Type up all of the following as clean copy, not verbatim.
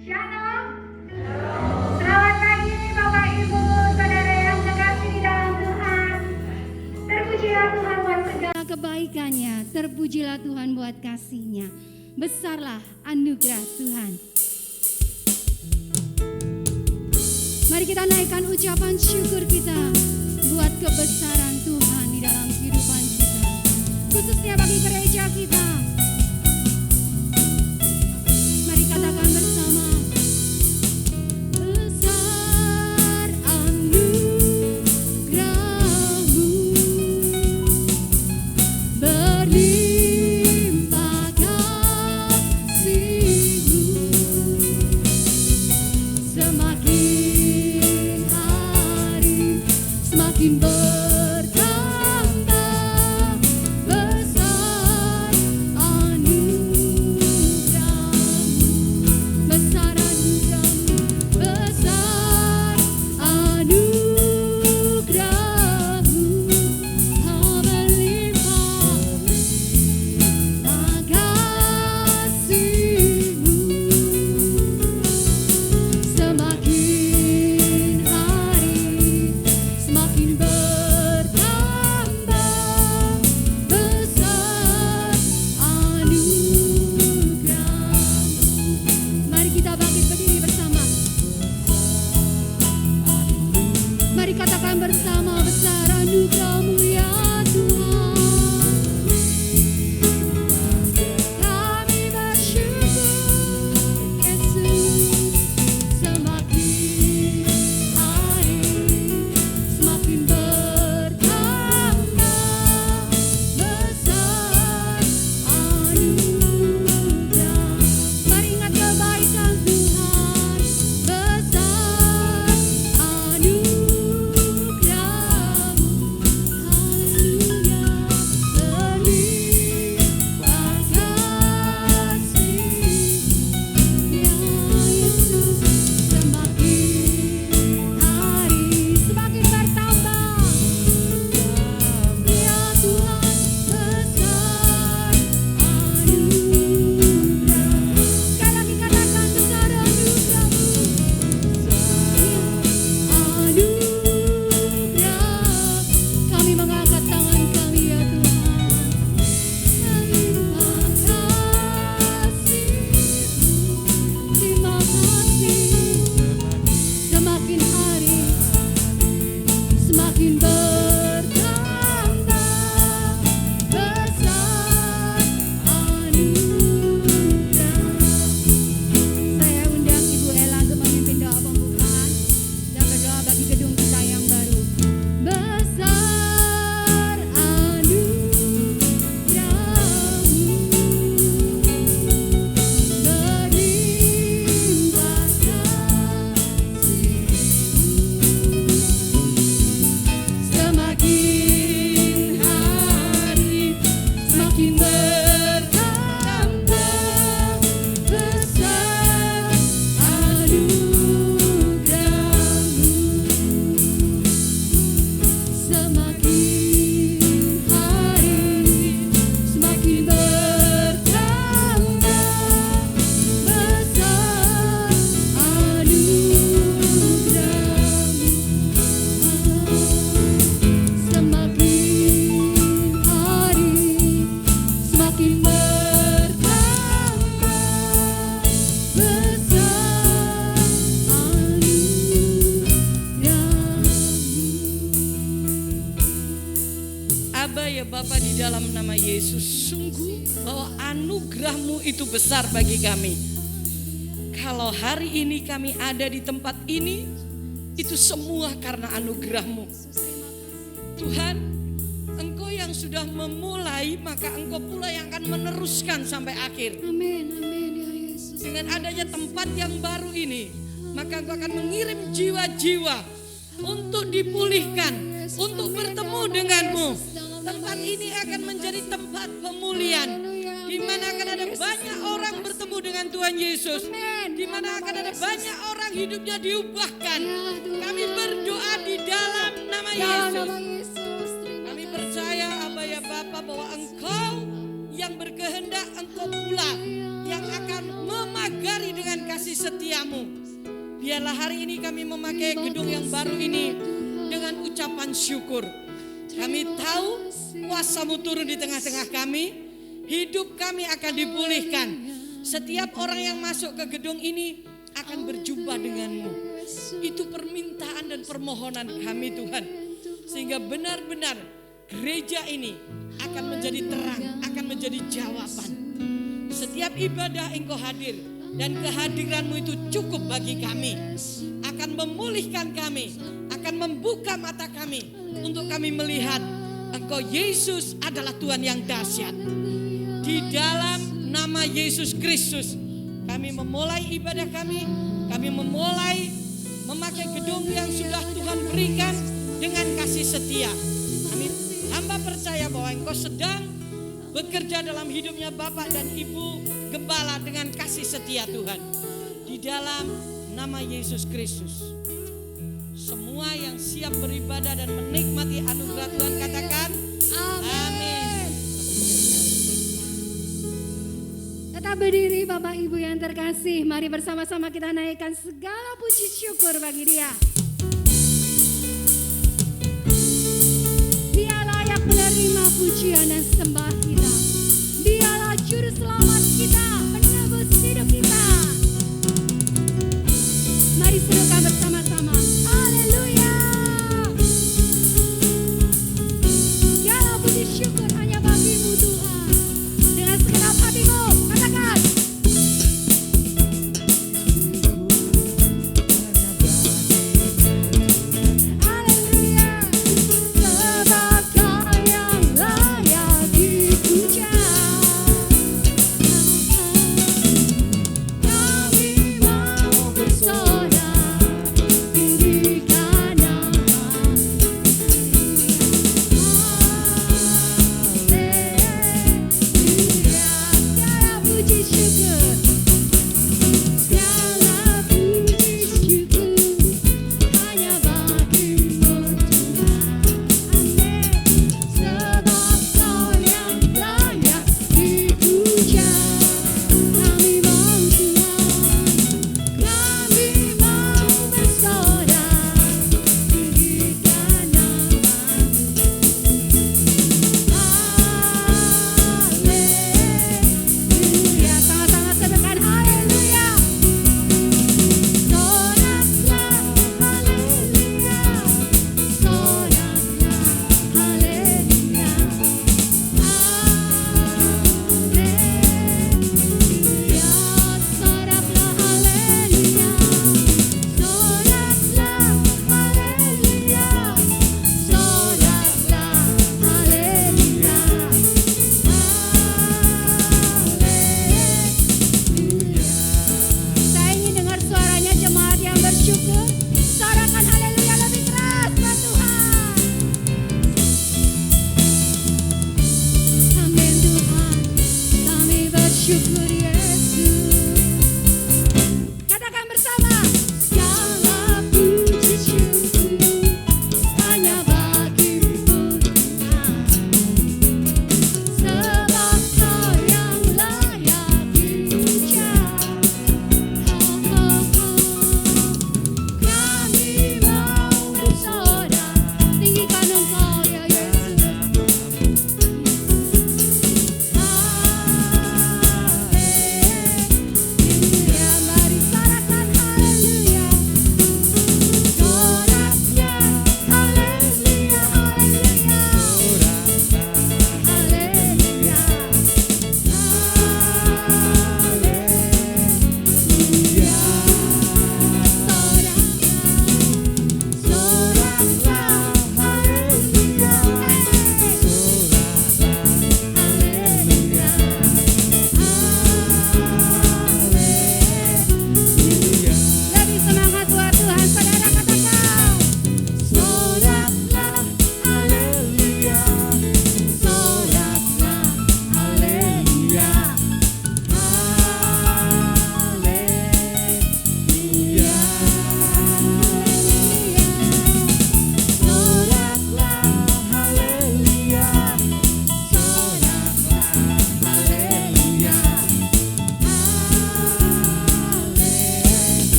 Shalom. Selamat pagi Bapak Ibu, Saudara yang terkasih di dalam Tuhan. Terpujilah Tuhan buat segala kebaikannya, terpujilah Tuhan buat kasih-Nya. Besarlah anugerah Tuhan. Mari kita naikkan ucapan syukur kita buat kebesaran Tuhan di dalam kehidupan kita, khususnya bagi gereja kita. Mari katakan bersama. Besar anugerah-Mu, berlimpah kasih-Mu, semakin hari semakin bertambah. Besar anugerah-Mu, besar anugerah-Mu, besar anugerah-Mu, berlimpah kasih-Mu, semakin hari semakin bertambah. Besar anugerah-Mu. Mari kita bangkit berdiri bersama. Mari katakan bersama, besar anugerah-Mu ya Tuhan. Kami bersyukur Yesus, semakin hari semakin bertambah. Besar anugerah. Mari ingat kebaikan Tuhan. Besar anugerah-Mu, haleluya, berlimpah kasih-Mu ya Yesus, semakin hari semakin bertambah ya Tuhan. Besar anugerah. Sekali lagi katakan, besar anugerah-Mu, anugerah. Kami mengangkat tangan kami ya Tuhan. Terima kasih-Mu, terima kasih. Semakin hari semakin bertambah. Besar anugerah. Saya undang Ibu Ella untuk memimpin doa pembukaan dan berdoa bagi gedung kita yang baru. Besar anugerah-Mu, berlimpah kasih-Mu, semakin hari semakin bertambah. Besar anugerah-Mu, semakin hari semakin bertambah. Besar anugerah-Mu, semakin hari semakin bertambah. Besar anugerah-Mu. Aba ya Bapa, di dalam nama Yesus, sungguh bahwa anugerah-Mu itu besar bagi kami. Kalau hari ini kami ada di tempat ini, itu semua karena anugerah-Mu. Tuhan, Engkau yang sudah memulai, maka Engkau pula yang akan meneruskan sampai akhir. Amin, amin ya Yesus. Dengan adanya tempat yang baru ini, maka Engkau akan mengirim jiwa-jiwa untuk dipulihkan, untuk bertemu denganmu. Tempat ini akan menjadi tempat pemulihan, di mana akan ada banyak orang bertemu dengan Tuhan Yesus, di mana akan ada banyak orang hidupnya diubahkan. Kami berdoa di dalam nama Yesus. Kami percaya Aba ya Bapa bahwa Engkau yang berkehendak, Engkau pula yang akan memajukan pramugari dengan kasih setiamu. Biarlah hari ini kami memakai gedung yang baru ini dengan ucapan syukur. Kami tahu kuasa-Mu turun di tengah-tengah kami, hidup kami akan dipulihkan. Setiap orang yang masuk ke gedung ini akan berjumpa dengan-Mu. Itu permintaan dan permohonan kami Tuhan. Sehingga benar-benar gereja ini akan menjadi terang, akan menjadi jawaban. Setiap ibadah Engkau hadir dan kehadiran-Mu itu cukup bagi kami. Akan memulihkan kami, akan membuka mata kami untuk kami melihat Engkau Yesus adalah Tuhan yang dahsyat. Di dalam nama Yesus Kristus kami memulai ibadah kami memulai memakai gedung yang sudah Tuhan berikan dengan kasih setia. Amin. Hamba percaya bahwa Engkau sedang bekerja dalam hidupnya Bapak dan Ibu Gembala dengan kasih setia Tuhan. Di dalam nama Yesus Kristus. Semua yang siap beribadah dan menikmati anugerah Tuhan katakan amin. Tetap berdiri Bapak Ibu yang terkasih. Mari bersama-sama kita naikkan segala puji syukur bagi Dia. Dia layak menerima pujian dan sembah kita. Dialah juru selamat kita, penebus hidup kita. Mari serukan bersama-sama. Haleluya. Segala puji syukur hanya bagi-Mu Tuhan. Dengan segenap hatimu katakan. Haleluya. Sebab Kau yang layak dipuja.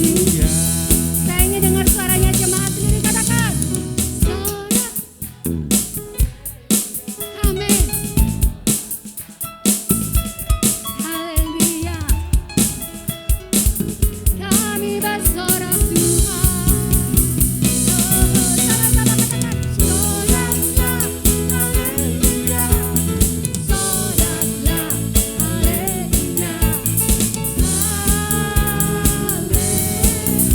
Saya ingin dengar suaranya jemaat sendiri, katakan sorak. Amin. Haleluya. Kami bersorak Tuhan. Sama-sama katakan soraklah. Haleluya. Soraklah. Haleluya. Haleluya.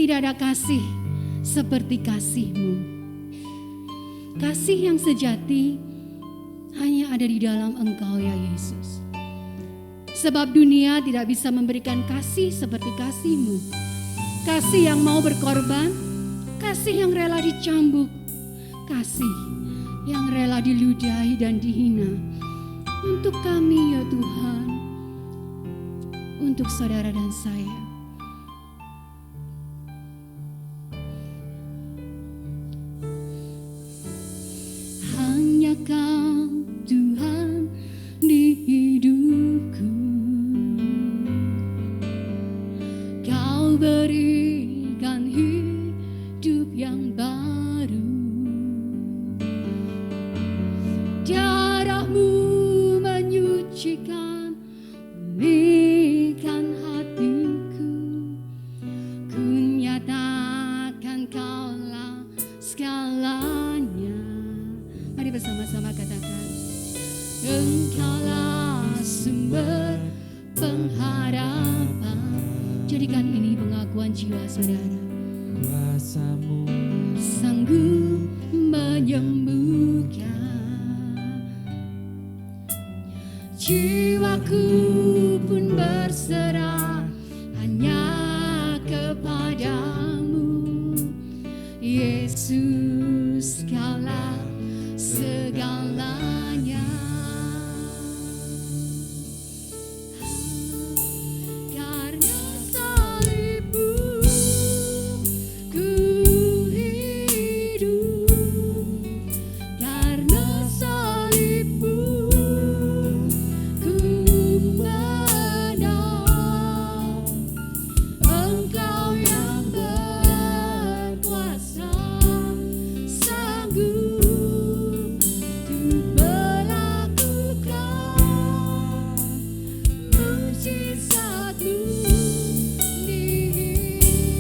tidak ada kasih seperti kasih-Mu. Kasih yang sejati hanya ada di dalam Engkau ya Yesus. Sebab dunia tidak bisa memberikan kasih seperti kasih-Mu. Kasih yang mau berkorban, kasih yang rela dicambuk, kasih yang rela diludahi dan dihina. Untuk kami ya Tuhan, untuk saudara dan saya. Hanya Kau Tuhan di hidupku. Kau berikan hidup yang baru. Darah-Mu menyucikan, pulihkan hatiku. Ku nyatakan Kaulah segalanya. Mari bersama-sama katakan, Engkaulah sumber pengharapan. Jadikan ini pengakuan jiwa saudara. Kuasa-Mu Sanggup menyembuhkan. Jiwaku pun berserah hanya kepadamu. Yesus, Kaulah segalanya. Karena salib-Mu ku hidup. Karena salib-Mu ku menang. Engkau yang berkuasa, sanggup untuk melakukan mujizat-Mu di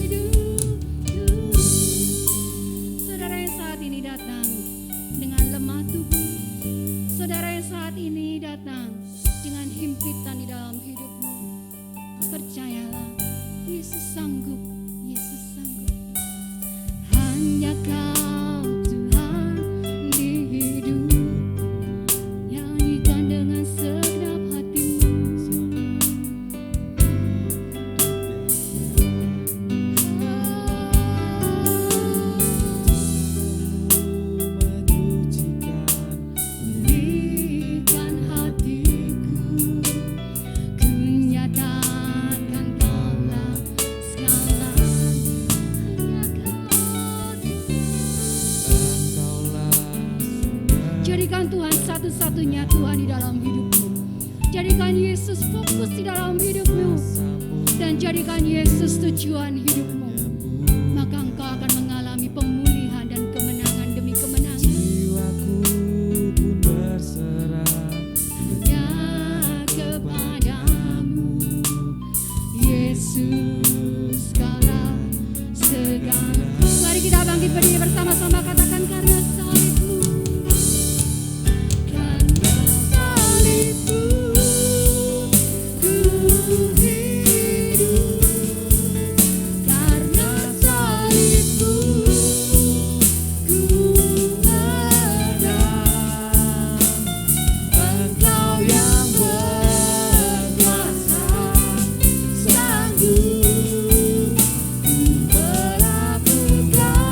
hidupku. Saudara yang saat ini datang dengan lemah tubuh, saudara yang saat ini datang dengan himpitan di dalam hidupmu, percayalah, Yesus sanggup, Yesus sanggup. Hanya Kau Tuhan di hidupku, nyanyikan dengan segenap hatimu. menyucikan. Pulihkan hatiku, ku nyatakan Kaulah segalanya. Engkaulah sumber. Jadikan Tuhan satu-satunya Tuhan di dalam hidupmu. Jadikan Yesus fokus di dalam hidupmu. Dan jadikan Yesus tujuan hidupmu. Maka engkau akan mengalami pemulihan dan kemenangan demi kemenangan. Jiwaku pun berserah Hanya kepadamu, Yesus, Kaulah segala. Mari kita bangkit berdiri bersama-sama, katakan karena salib-Mu. Karena salib-Mu ku hidup. Karena salib-Mu ku menang. Engkau yang berkuasa, sanggup melakukan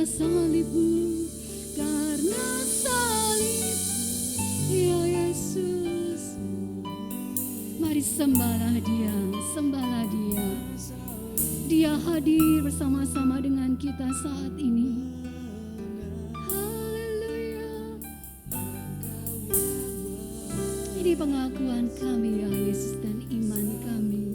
karena salibmu, karena salib, ya Yesus. Mari sembahlah Dia, sembahlah Dia. Dia hadir bersama-sama dengan kita saat ini. Haleluya. Ini pengakuan kami ya Yesus dan iman kami.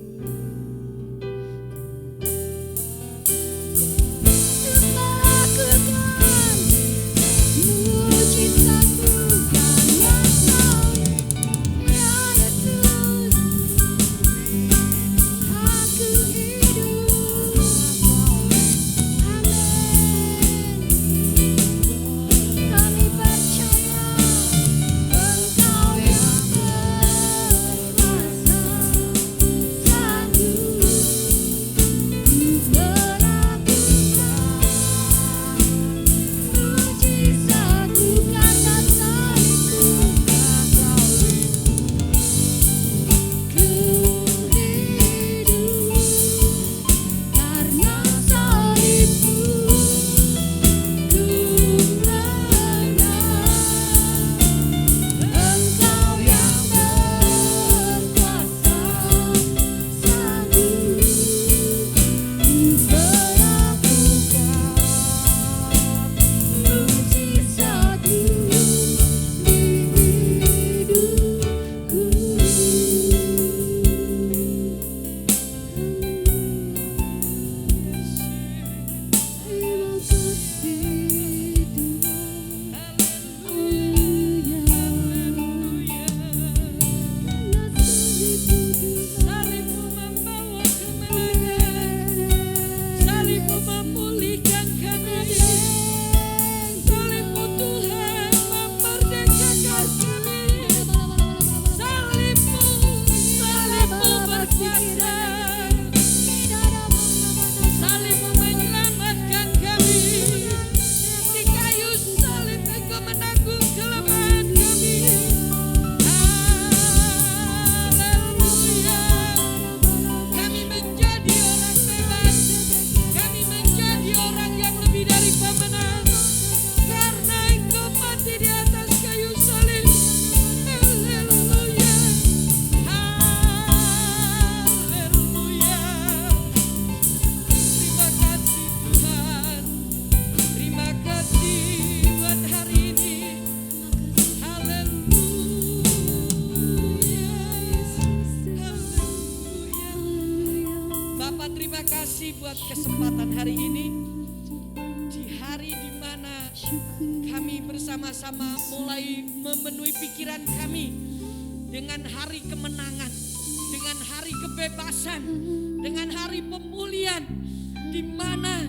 buat kesempatan hari ini, di hari di mana kami bersama-sama mulai memenuhi pikiran kami dengan hari kemenangan, dengan hari kebebasan, dengan hari pemulihan, di mana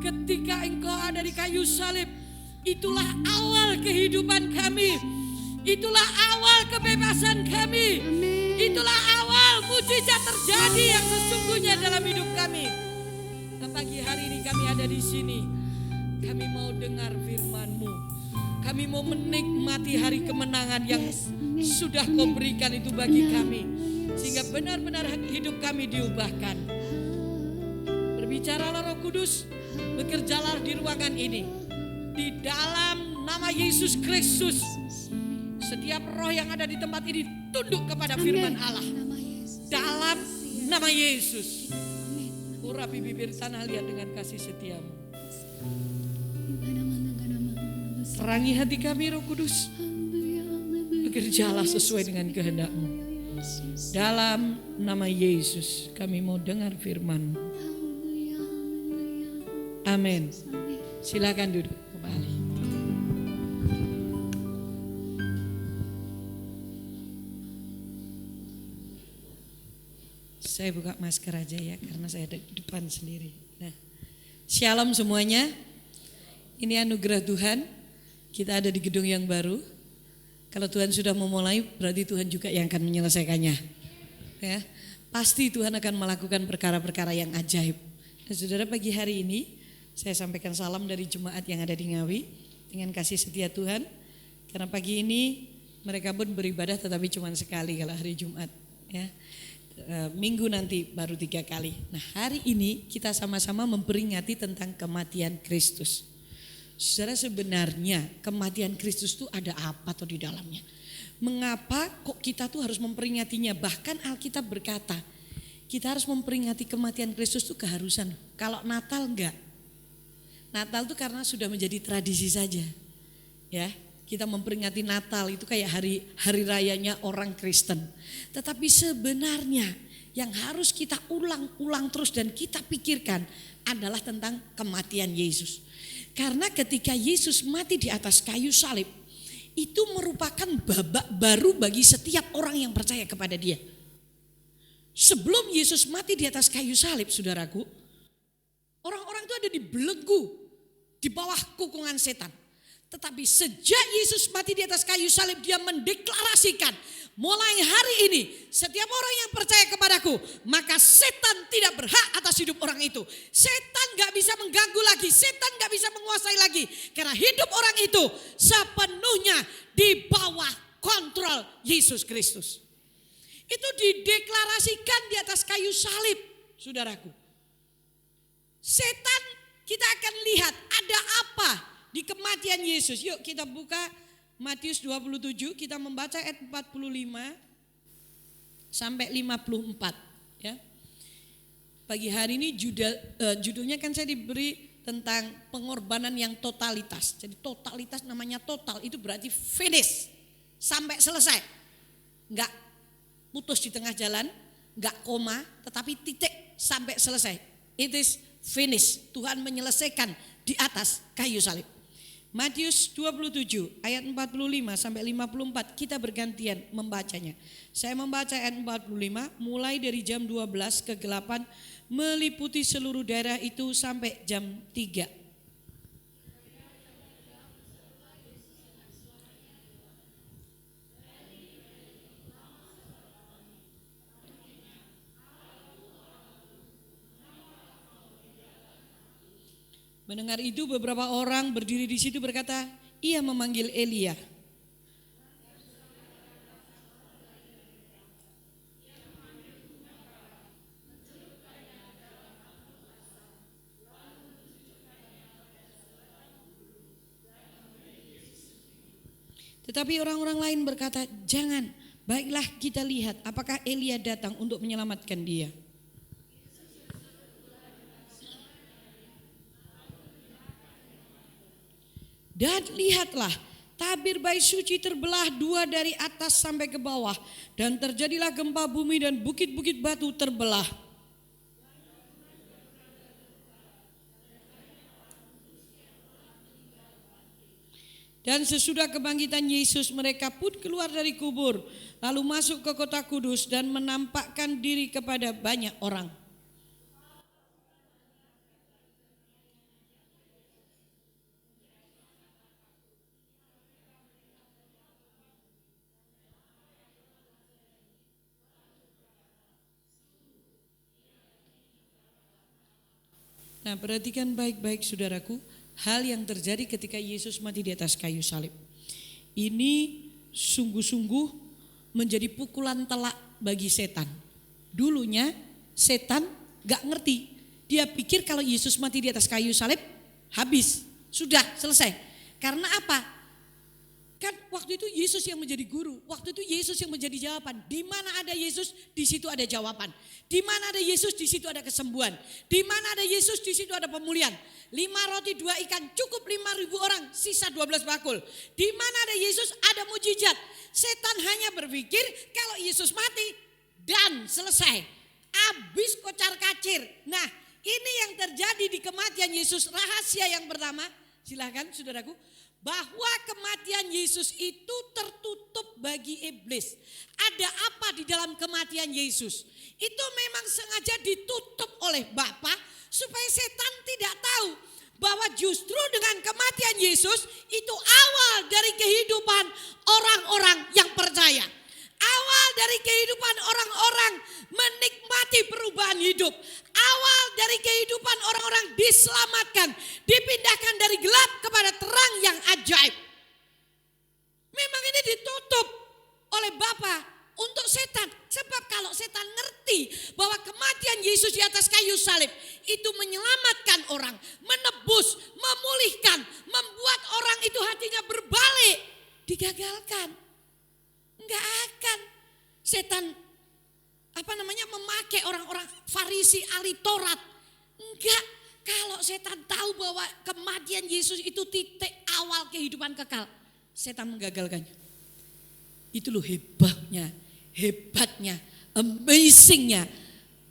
ketika Engkau ada di kayu salib, itulah awal kehidupan kami, itulah awal kebebasan kami, itulah awal mujizat terjadi yang sesungguhnya dalam hidup kami. Nah, pagi hari ini kami ada di sini, kami mau dengar firman-Mu, kami mau menikmati hari kemenangan yang sudah Kau berikan itu bagi kami, sehingga benar-benar hidup kami diubahkan. Berbicaralah Roh Kudus, bekerjalah di ruangan ini, di dalam nama Yesus Kristus. Setiap roh yang ada di tempat ini tunduk kepada firman Allah. Dalam nama Yesus. Urapi bibir tanah liat dengan kasih setiamu. Terangi hati kami Roh Kudus. Bekerjalah sesuai dengan kehendak-Mu. Dalam nama Yesus kami mau dengar firman-Mu. Amin. Silakan duduk kembali. Saya buka masker aja ya, karena saya ada di depan sendiri. Nah, shalom semuanya. Ini anugerah Tuhan. Kita ada di gedung yang baru. Kalau Tuhan sudah memulai, berarti Tuhan juga yang akan menyelesaikannya. Ya, pasti Tuhan akan melakukan perkara-perkara yang ajaib. Dan saudara, pagi hari ini saya sampaikan salam dari jemaat yang ada di Ngawi dengan kasih setia Tuhan. Karena pagi ini mereka pun beribadah, tetapi cuma sekali kalau hari Jumat. Ya. Minggu nanti baru 3 kali. Nah, hari ini kita sama-sama memperingati tentang kematian Kristus. Saudara, sebenarnya kematian Kristus itu ada apa tuh di dalamnya? Mengapa kok kita tuh harus memperingatinya? Bahkan Alkitab berkata, kita harus memperingati kematian Kristus itu keharusan. Kalau Natal enggak. Natal itu karena sudah menjadi tradisi saja. Ya, kita memperingati Natal itu kayak hari rayanya orang Kristen. Tetapi sebenarnya yang harus kita ulang-ulang terus dan kita pikirkan adalah tentang kematian Yesus. Karena ketika Yesus mati di atas kayu salib, itu merupakan babak baru bagi setiap orang yang percaya kepada Dia. Sebelum Yesus mati di atas kayu salib, saudaraku, orang-orang itu ada dibelenggu di bawah kukungan setan. Tetapi sejak Yesus mati di atas kayu salib, Dia mendeklarasikan, mulai hari ini setiap orang yang percaya kepadaku, maka setan tidak berhak atas hidup orang itu. Setan gak bisa mengganggu lagi, setan gak bisa menguasai lagi. Karena hidup orang itu sepenuhnya di bawah kontrol Yesus Kristus. Itu dideklarasikan di atas kayu salib, saudaraku. Setan, kita akan lihat ada apa di kematian Yesus. Yuk kita buka Matius 27, kita membaca ayat 45 sampai 54 ya. Pagi hari ini judulnya kan saya diberi tentang pengorbanan yang totalitas. Jadi totalitas namanya total, itu berarti finish, sampai selesai. Enggak putus di tengah jalan, enggak koma, tetapi titik sampai selesai. It is finish. Tuhan menyelesaikan di atas kayu salib. Matius 27 ayat 45 sampai 54 kita bergantian membacanya. Saya membaca ayat 45 mulai dari jam 12 kegelapan meliputi seluruh daerah itu sampai jam 3. Mendengar itu beberapa orang berdiri di situ berkata, ia memanggil Elia. Tetapi orang-orang lain berkata, jangan, baiklah kita lihat apakah Elia datang untuk menyelamatkan dia. Dan lihatlah, tabir bait suci terbelah dua dari atas sampai ke bawah. Dan terjadilah gempa bumi dan bukit-bukit batu terbelah. Dan sesudah kebangkitan Yesus mereka pun keluar dari kubur. Lalu masuk ke kota kudus dan menampakkan diri kepada banyak orang. Nah, perhatikan baik-baik saudaraku, hal yang terjadi ketika Yesus mati di atas kayu salib. Ini sungguh-sungguh menjadi pukulan telak bagi setan. Dulunya setan gak ngerti. Dia pikir kalau Yesus mati di atas kayu salib, habis, sudah selesai. Karena apa? Kan waktu itu Yesus yang menjadi guru, waktu itu Yesus yang menjadi jawaban. Di mana ada Yesus, di situ ada jawaban. Di mana ada Yesus, di situ ada kesembuhan. Di mana ada Yesus, di situ ada pemulihan. 5 roti 2 ikan cukup 5.000 orang, sisa 12 bakul. Di mana ada Yesus, ada mujizat. Setan hanya berpikir kalau Yesus mati dan selesai. Habis kocar kacir. Nah, ini yang terjadi di kematian Yesus. Rahasia yang pertama, silakan saudaraku. Bahwa kematian Yesus itu tertutup bagi iblis. Ada apa di dalam kematian Yesus? Itu memang sengaja ditutup oleh Bapa supaya setan tidak tahu bahwa justru dengan kematian Yesus itu awal dari kehidupan orang-orang yang percaya. Awal dari kehidupan orang-orang menikmati perubahan hidup. Awal dari kehidupan orang-orang diselamatkan, dipindahkan dari gelap kepada terang yang ajaib. Memang ini ditutup oleh Bapa untuk setan. Sebab kalau setan ngerti bahwa kematian Yesus di atas kayu salib itu menyelamatkan orang, menebus, memulihkan, membuat orang itu hatinya berbalik, digagalkan. Enggak akan setan memakai orang-orang Farisi ahli Taurat. Enggak, kalau setan tahu bahwa kematian Yesus itu titik awal kehidupan kekal, setan menggagalkannya. Itu loh hebatnya, amazingnya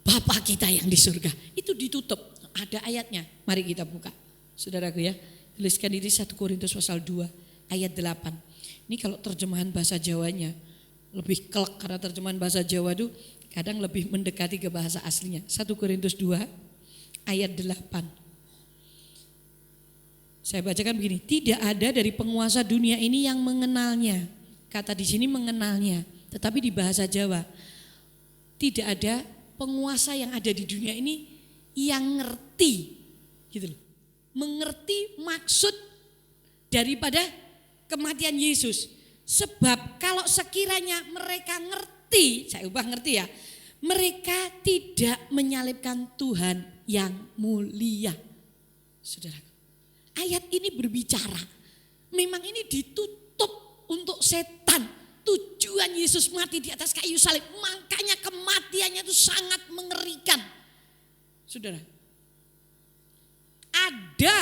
Bapa kita yang di surga. Itu ditutup, ada ayatnya. Mari kita buka, saudaraku ya. Tuliskan diri 1 Korintus pasal 2 ayat 8. Ini kalau terjemahan bahasa Jawanya lebih kelak, karena terjemahan bahasa Jawa itu kadang lebih mendekati ke bahasa aslinya. 1 Korintus 2 ayat 8. Saya bacakan begini, tidak ada dari penguasa dunia ini yang mengenalnya. Kata di sini mengenalnya, tetapi di bahasa Jawa tidak ada penguasa yang ada di dunia ini yang ngerti, gitu loh. Mengerti maksud daripada kematian Yesus. Sebab kalau sekiranya mereka ngerti, saya ubah ngerti ya, mereka tidak menyalibkan Tuhan yang mulia. Saudara, ayat ini berbicara, memang ini ditutup untuk setan. Tujuan Yesus mati di atas kayu salib, makanya kematiannya itu sangat mengerikan. Saudara, ada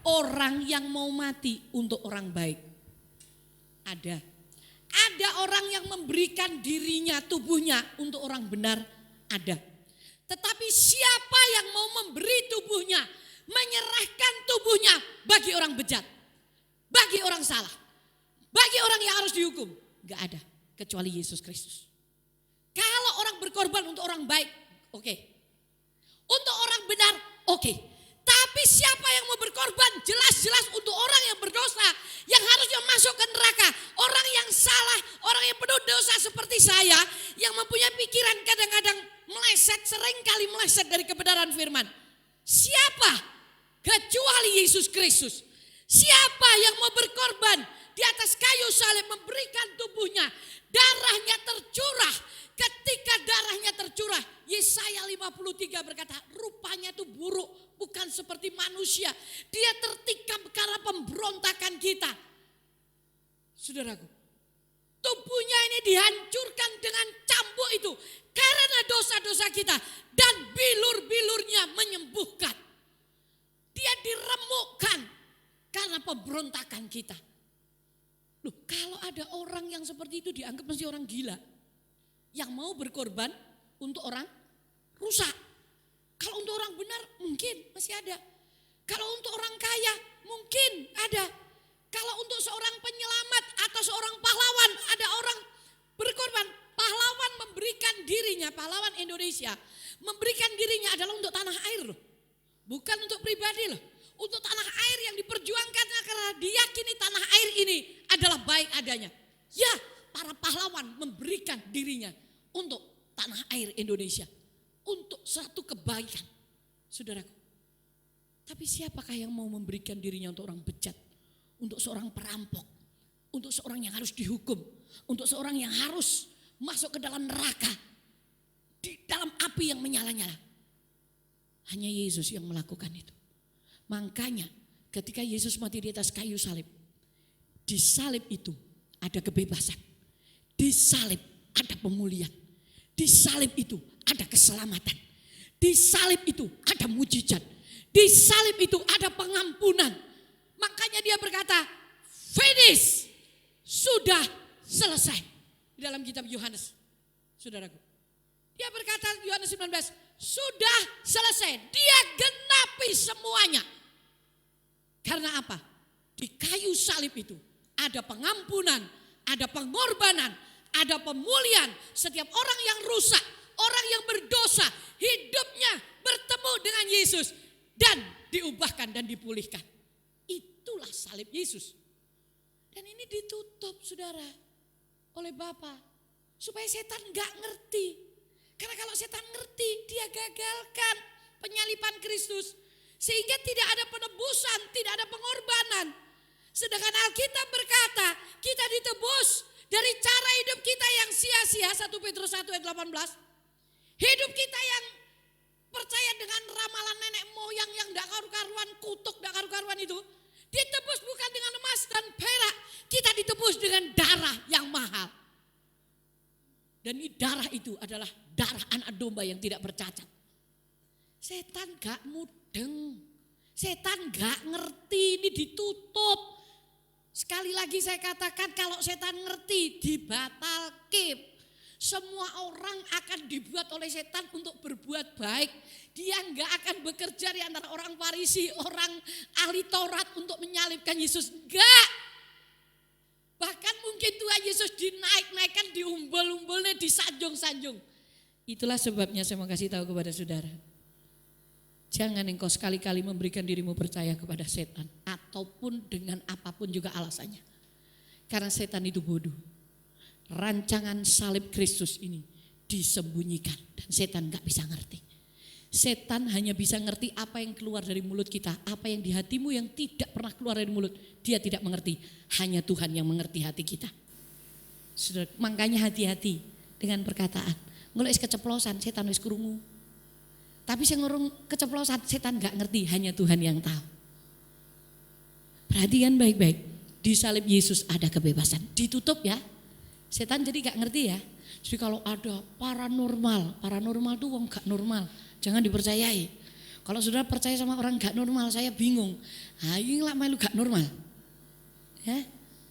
orang yang mau mati untuk orang baik. Ada orang yang memberikan dirinya, tubuhnya untuk orang benar, ada. Tetapi siapa yang mau memberi tubuhnya, menyerahkan tubuhnya bagi orang bejat, bagi orang salah, bagi orang yang harus dihukum, gak ada kecuali Yesus Kristus. Kalau orang berkorban untuk orang baik, oke. Untuk orang benar, oke. Tapi siapa yang mau berkorban jelas-jelas untuk orang yang berdosa, yang harusnya masuk ke neraka, orang yang salah, orang yang penuh dosa seperti saya, yang mempunyai pikiran kadang-kadang meleset, seringkali meleset dari kebenaran firman. Siapa? Kecuali Yesus Kristus. Siapa yang mau berkorban di atas kayu salib, memberikan tubuhnya, darahnya tercurah. Ketika darahnya tercurah, Yesaya 53 berkata, rupanya itu buruk, bukan seperti manusia. Dia tertikam karena pemberontakan kita. Saudaraku, tubuhnya ini dihancurkan dengan cambuk itu karena dosa-dosa kita, dan bilur-bilurnya menyembuhkan. Dia diremukkan karena pemberontakan kita. Loh, kalau ada orang yang seperti itu dianggap mesti orang gila. Yang mau berkorban untuk orang rusak. Kalau untuk orang benar mungkin masih ada. Kalau untuk orang kaya mungkin ada. Kalau untuk seorang penyelamat atau seorang pahlawan, ada orang berkorban. Pahlawan memberikan dirinya, pahlawan Indonesia memberikan dirinya adalah untuk tanah air loh. Bukan untuk pribadi loh. Untuk tanah air yang diperjuangkan karena diyakini tanah air ini adalah baik adanya. Ya, para pahlawan memberikan dirinya untuk tanah air Indonesia, untuk satu kebaikan, saudaraku. Tapi siapakah yang mau memberikan dirinya untuk orang bejat, untuk seorang perampok, untuk seorang yang harus dihukum, untuk seorang yang harus masuk ke dalam neraka, di dalam api yang menyala-nyala? Hanya Yesus yang melakukan itu. Makanya ketika Yesus mati di atas kayu salib, di salib itu ada kebebasan, di salib ada pemulihan, di salib itu ada keselamatan, di salib itu ada mujizat, di salib itu ada pengampunan. Makanya dia berkata, finish, sudah selesai. Di dalam kitab Yohanes, saudaraku. Dia berkata Yohanes 19, sudah selesai, dia genapi semuanya. Karena apa? Di kayu salib itu ada pengampunan, ada pengorbanan, ada pemulihan. Setiap orang yang rusak, orang yang berdosa, hidupnya bertemu dengan Yesus dan diubahkan dan dipulihkan. Itulah salib Yesus. Dan ini ditutup, saudara, oleh Bapa supaya setan gak ngerti. Karena kalau setan ngerti, dia gagalkan penyaliban Kristus. Sehingga tidak ada penebusan, tidak ada pengorbanan. Sedangkan Alkitab berkata, kita ditebus dari cara hidup kita yang sia-sia. 1 Petrus 1 ayat 18. Hidup kita yang percaya dengan ramalan nenek moyang yang tidak karu-karuan, kutuk tidak karu-karuan itu. Ditebus bukan dengan emas dan perak, kita ditebus dengan darah yang mahal. Dan darah itu adalah darah anak domba yang tidak bercacat. Setan gak mudeng, setan gak ngerti, ini ditutup. Sekali lagi saya katakan, kalau setan ngerti dibatalkan. Semua orang akan dibuat oleh setan untuk berbuat baik. Dia enggak akan bekerja di antara orang Farisi, orang ahli Taurat untuk menyalibkan Yesus. Enggak. Bahkan mungkin Tuhan Yesus dinaik-naikkan, diumbel-umbelnya, disanjung-sanjung. Itulah sebabnya saya mau kasih tahu kepada saudara. Jangan engkau sekali-kali memberikan dirimu percaya kepada setan. Ataupun dengan apapun juga alasannya. Karena setan itu bodoh. Rancangan salib Kristus ini disembunyikan dan setan gak bisa ngerti. Setan hanya bisa ngerti apa yang keluar dari mulut kita, apa yang di hatimu yang tidak pernah keluar dari mulut, dia tidak mengerti. Hanya Tuhan yang mengerti hati kita. Saudara, makanya hati-hati dengan perkataan. Ngelok keceplosan, setan wis krungu. Tapi sing ngurung keceplosan, setan gak ngerti, hanya Tuhan yang tahu. Perhatikan baik-baik, di salib Yesus ada kebebasan, ditutup ya. Setan jadi gak ngerti ya. Jadi kalau ada paranormal tuh wong gak normal, jangan dipercayai. Kalau saudara percaya sama orang gak normal, saya bingung. Ayo lah melu gak normal. Ya,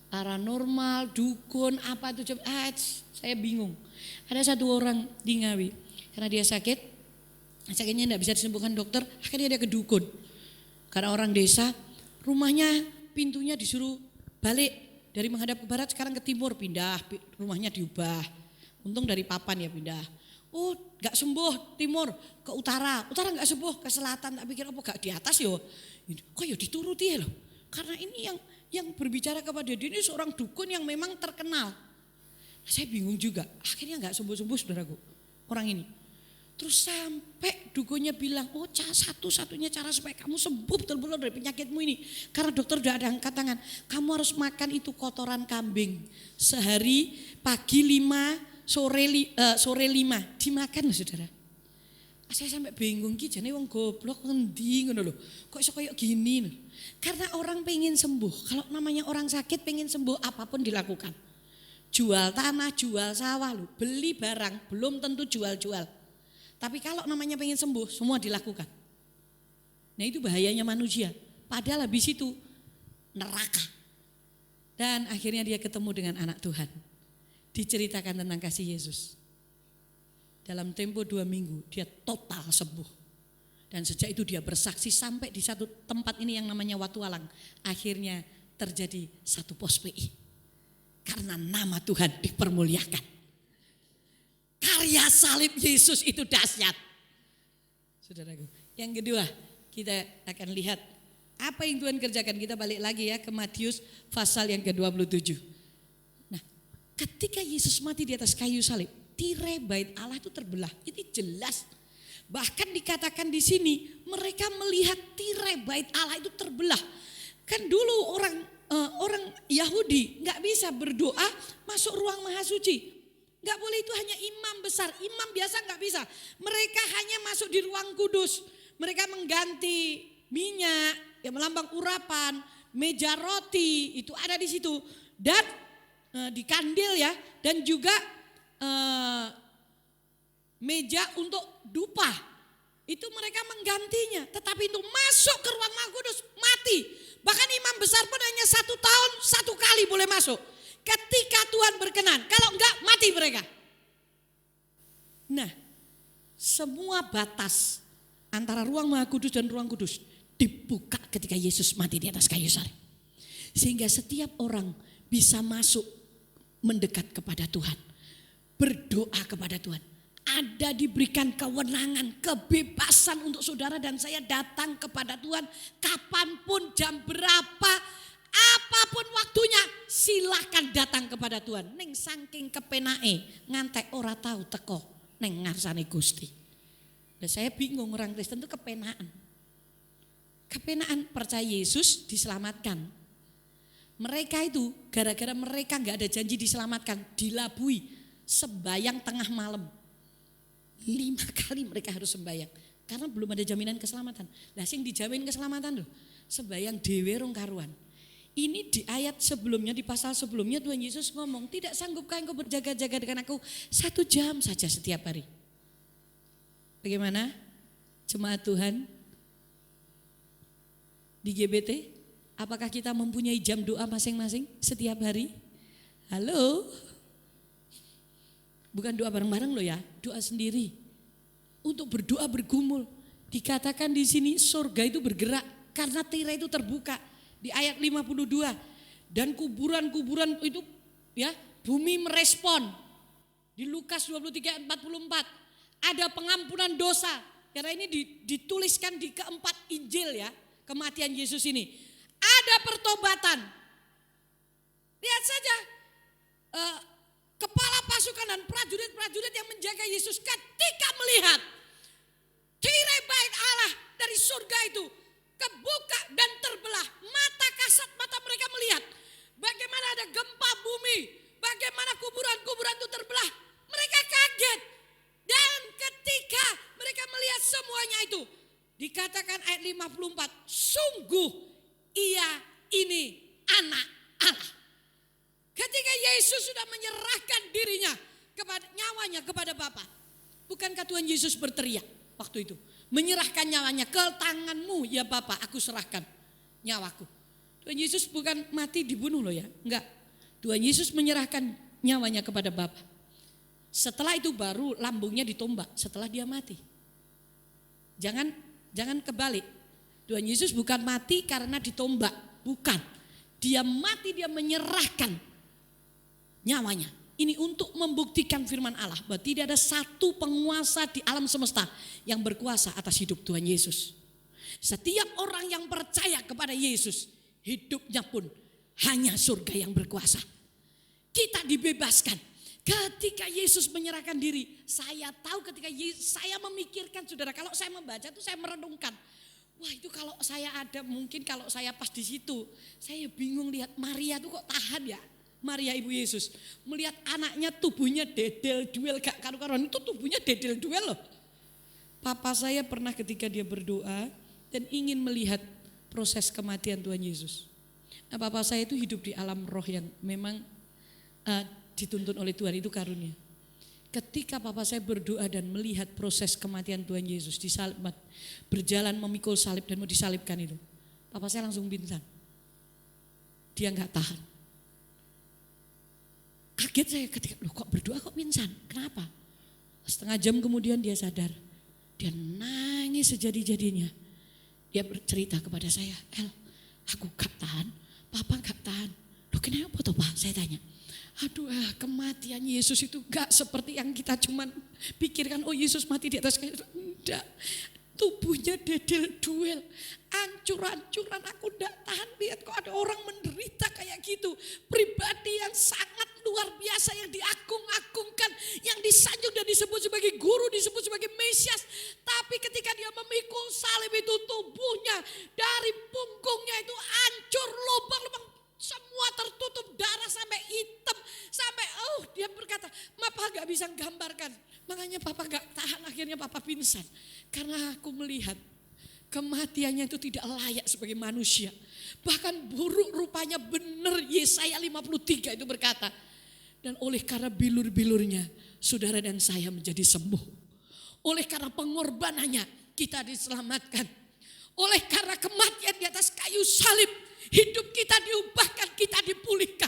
paranormal, dukun, apa itu coba? Saya bingung. Ada satu orang di Ngawi, karena dia sakitnya tidak bisa disembuhkan dokter, akhirnya dia ke dukun. Karena orang desa, rumahnya pintunya disuruh balik. Dari menghadap ke barat sekarang ke timur, pindah, rumahnya diubah. Untung dari papan ya pindah. Oh gak sembuh timur, ke utara gak sembuh, ke selatan. Tak pikir apa gak di atas yo. Kok ya dituruti ya loh. Karena ini yang berbicara kepada dia ini seorang dukun yang memang terkenal. Nah, saya bingung juga, akhirnya gak sembuh-sembuh saudaraku, orang ini. Terus sampai dukunnya bilang, oh satu-satunya cara supaya kamu sembuh betul-betul dari penyakitmu ini. Karena dokter udah ada angkat tangan, kamu harus makan itu kotoran kambing. Sehari pagi 5, sore 5, dimakan loh saudara. Saya sampai bingung, jane wong goblok ngendi ngono lho. Kok iso kayak gini loh. Karena orang pengen sembuh, kalau namanya orang sakit pengen sembuh apapun dilakukan. Jual tanah, jual sawah loh, beli barang, belum tentu jual-jual. Tapi kalau namanya pengen sembuh, semua dilakukan. Nah itu bahayanya manusia. Padahal habis itu neraka. Dan akhirnya dia ketemu dengan anak Tuhan. Diceritakan tentang kasih Yesus. Dalam tempo 2 minggu dia total sembuh. Dan sejak itu dia bersaksi sampai di satu tempat ini yang namanya Watu Alang. Akhirnya terjadi satu pos PI. Karena nama Tuhan dipermuliakan. Karya salib Yesus itu dahsyat. Saudaraku, yang kedua kita akan lihat apa yang Tuhan kerjakan. Kita balik lagi ya ke Matius pasal yang ke-27. Nah, ketika Yesus mati di atas kayu salib, tirai bait Allah itu terbelah. Ini jelas. Bahkan dikatakan di sini mereka melihat tirai bait Allah itu terbelah. Kan dulu orang Yahudi nggak bisa berdoa masuk ruang maha suci. Gak boleh, itu hanya imam besar, imam biasa gak bisa. Mereka hanya masuk di ruang kudus. Mereka mengganti minyak, yang melambang urapan, meja roti, itu ada di situ. Dan di kandil ya, dan juga meja untuk dupa. Itu mereka menggantinya, tetapi itu masuk ke ruang maha kudus, mati. Bahkan imam besar pun hanya 1 tahun 1 kali boleh masuk. Ketika Tuhan berkenan, kalau enggak mati mereka. Nah, semua batas antara ruang maha kudus dan ruang kudus dibuka ketika Yesus mati di atas kayu salib. Sehingga setiap orang bisa masuk mendekat kepada Tuhan. Berdoa kepada Tuhan. Ada diberikan kewenangan, kebebasan untuk saudara dan saya datang kepada Tuhan kapanpun, jam berapa, apapun waktunya, silakan datang kepada Tuhan. Neng saking kepenake ngantek ora tahu teko neng ngarsane Gusti. Dan saya bingung, orang Kristen itu kepenaan. Kepenaan percaya Yesus diselamatkan. Mereka itu gara-gara mereka nggak ada janji diselamatkan, dilabui sembayang tengah malam. 5 kali mereka harus sembayang. Karena belum ada jaminan keselamatan. Lah sing dijamin keselamatan loh, sembayang dhewe rong karuan. Ini di ayat sebelumnya, di pasal sebelumnya Tuhan Yesus ngomong, tidak sanggupkah engkau berjaga-jaga dengan aku 1 jam saja setiap hari. Bagaimana jemaat Tuhan di GBT? Apakah kita mempunyai jam doa masing-masing setiap hari? Halo? Bukan doa bareng-bareng loh ya, doa sendiri. Untuk berdoa bergumul. Dikatakan di sini surga itu bergerak karena tirai itu terbuka. Di ayat 52, dan kuburan-kuburan itu ya, bumi merespon. Di Lukas 23 ayat 44 ada pengampunan dosa. Karena ini dituliskan di keempat Injil ya, kematian Yesus ini. Ada pertobatan. Lihat saja kepala pasukan dan prajurit-prajurit yang menjaga Yesus ketika melihat tirai bait Allah dari surga itu kebuka dan terbelah, mata kasat mata mereka melihat bagaimana ada gempa bumi, bagaimana kuburan-kuburan itu terbelah. Mereka kaget, dan ketika mereka melihat semuanya itu, dikatakan ayat 54, sungguh ia ini anak Allah. Ketika Yesus sudah menyerahkan dirinya kepada nyawanya kepada Bapa, bukankah Tuhan Yesus berteriak waktu itu? Menyerahkan nyawanya, ke tanganmu ya Bapa, aku serahkan nyawaku. Tuhan Yesus bukan mati dibunuh loh ya, enggak. Tuhan Yesus menyerahkan nyawanya kepada Bapa. Setelah itu baru lambungnya ditombak setelah dia mati. Jangan kebalik. Tuhan Yesus bukan mati karena ditombak, bukan. Dia mati, dia menyerahkan nyawanya. Ini untuk membuktikan firman Allah bahwa tidak ada satu penguasa di alam semesta yang berkuasa atas hidup Tuhan Yesus. Setiap orang yang percaya kepada Yesus, hidupnya pun hanya surga yang berkuasa. Kita dibebaskan. Ketika Yesus menyerahkan diri, saya tahu ketika saya memikirkan, saudara, kalau saya membaca itu saya merenungkan. Wah, itu kalau saya ada, mungkin kalau saya pas di situ, saya bingung lihat Maria itu kok tahan ya. Maria ibu Yesus melihat anaknya tubuhnya dedel duel gak karu-karuan, itu tubuhnya dedel duel loh. Papa saya pernah ketika dia berdoa dan ingin melihat proses kematian Tuhan Yesus. Nah, papa saya itu hidup di alam roh yang memang dituntun oleh Tuhan, itu karunia. Ketika papa saya berdoa dan melihat proses kematian Tuhan Yesus disalib, berjalan memikul salib dan mau disalibkan itu, papa saya langsung pingsan. Dia nggak tahan. Kaget saya ketika, loh kok berdoa kok pingsan, kenapa? Setengah jam kemudian dia sadar, dia nangis sejadi-jadinya. Dia bercerita kepada saya, El, aku gak tahan, papa gak tahan. Loh kenapa tuh Pak, saya tanya. Aduh, kematian Yesus itu gak seperti yang kita cuman pikirkan, oh Yesus mati di atas kayu. Enggak, tubuhnya dedel duel, hancur-hancuran, aku gak tahan lihat kok ada orang menderita kayak gitu. Pribadi yang sangat luar biasa, yang diagung-agungkan, yang disanjung dan disebut sebagai guru, disebut sebagai Mesias. Tapi ketika dia memikul salib itu, tubuhnya dari punggungnya itu hancur, lubang-lubang, semua tertutup, darah sampai hitam, sampai dia berkata, Papa gak bisa gambarkan. Makanya Papa gak tahan, akhirnya Papa pingsan. Karena aku melihat kematiannya itu tidak layak sebagai manusia. Bahkan buruk rupanya, benar Yesaya 53 itu berkata. Dan oleh karena bilur-bilurnya, saudara dan saya menjadi sembuh. Oleh karena pengorbanannya, kita diselamatkan. Oleh karena kematian di atas kayu salib, hidup kita diubahkan, kita dipulihkan.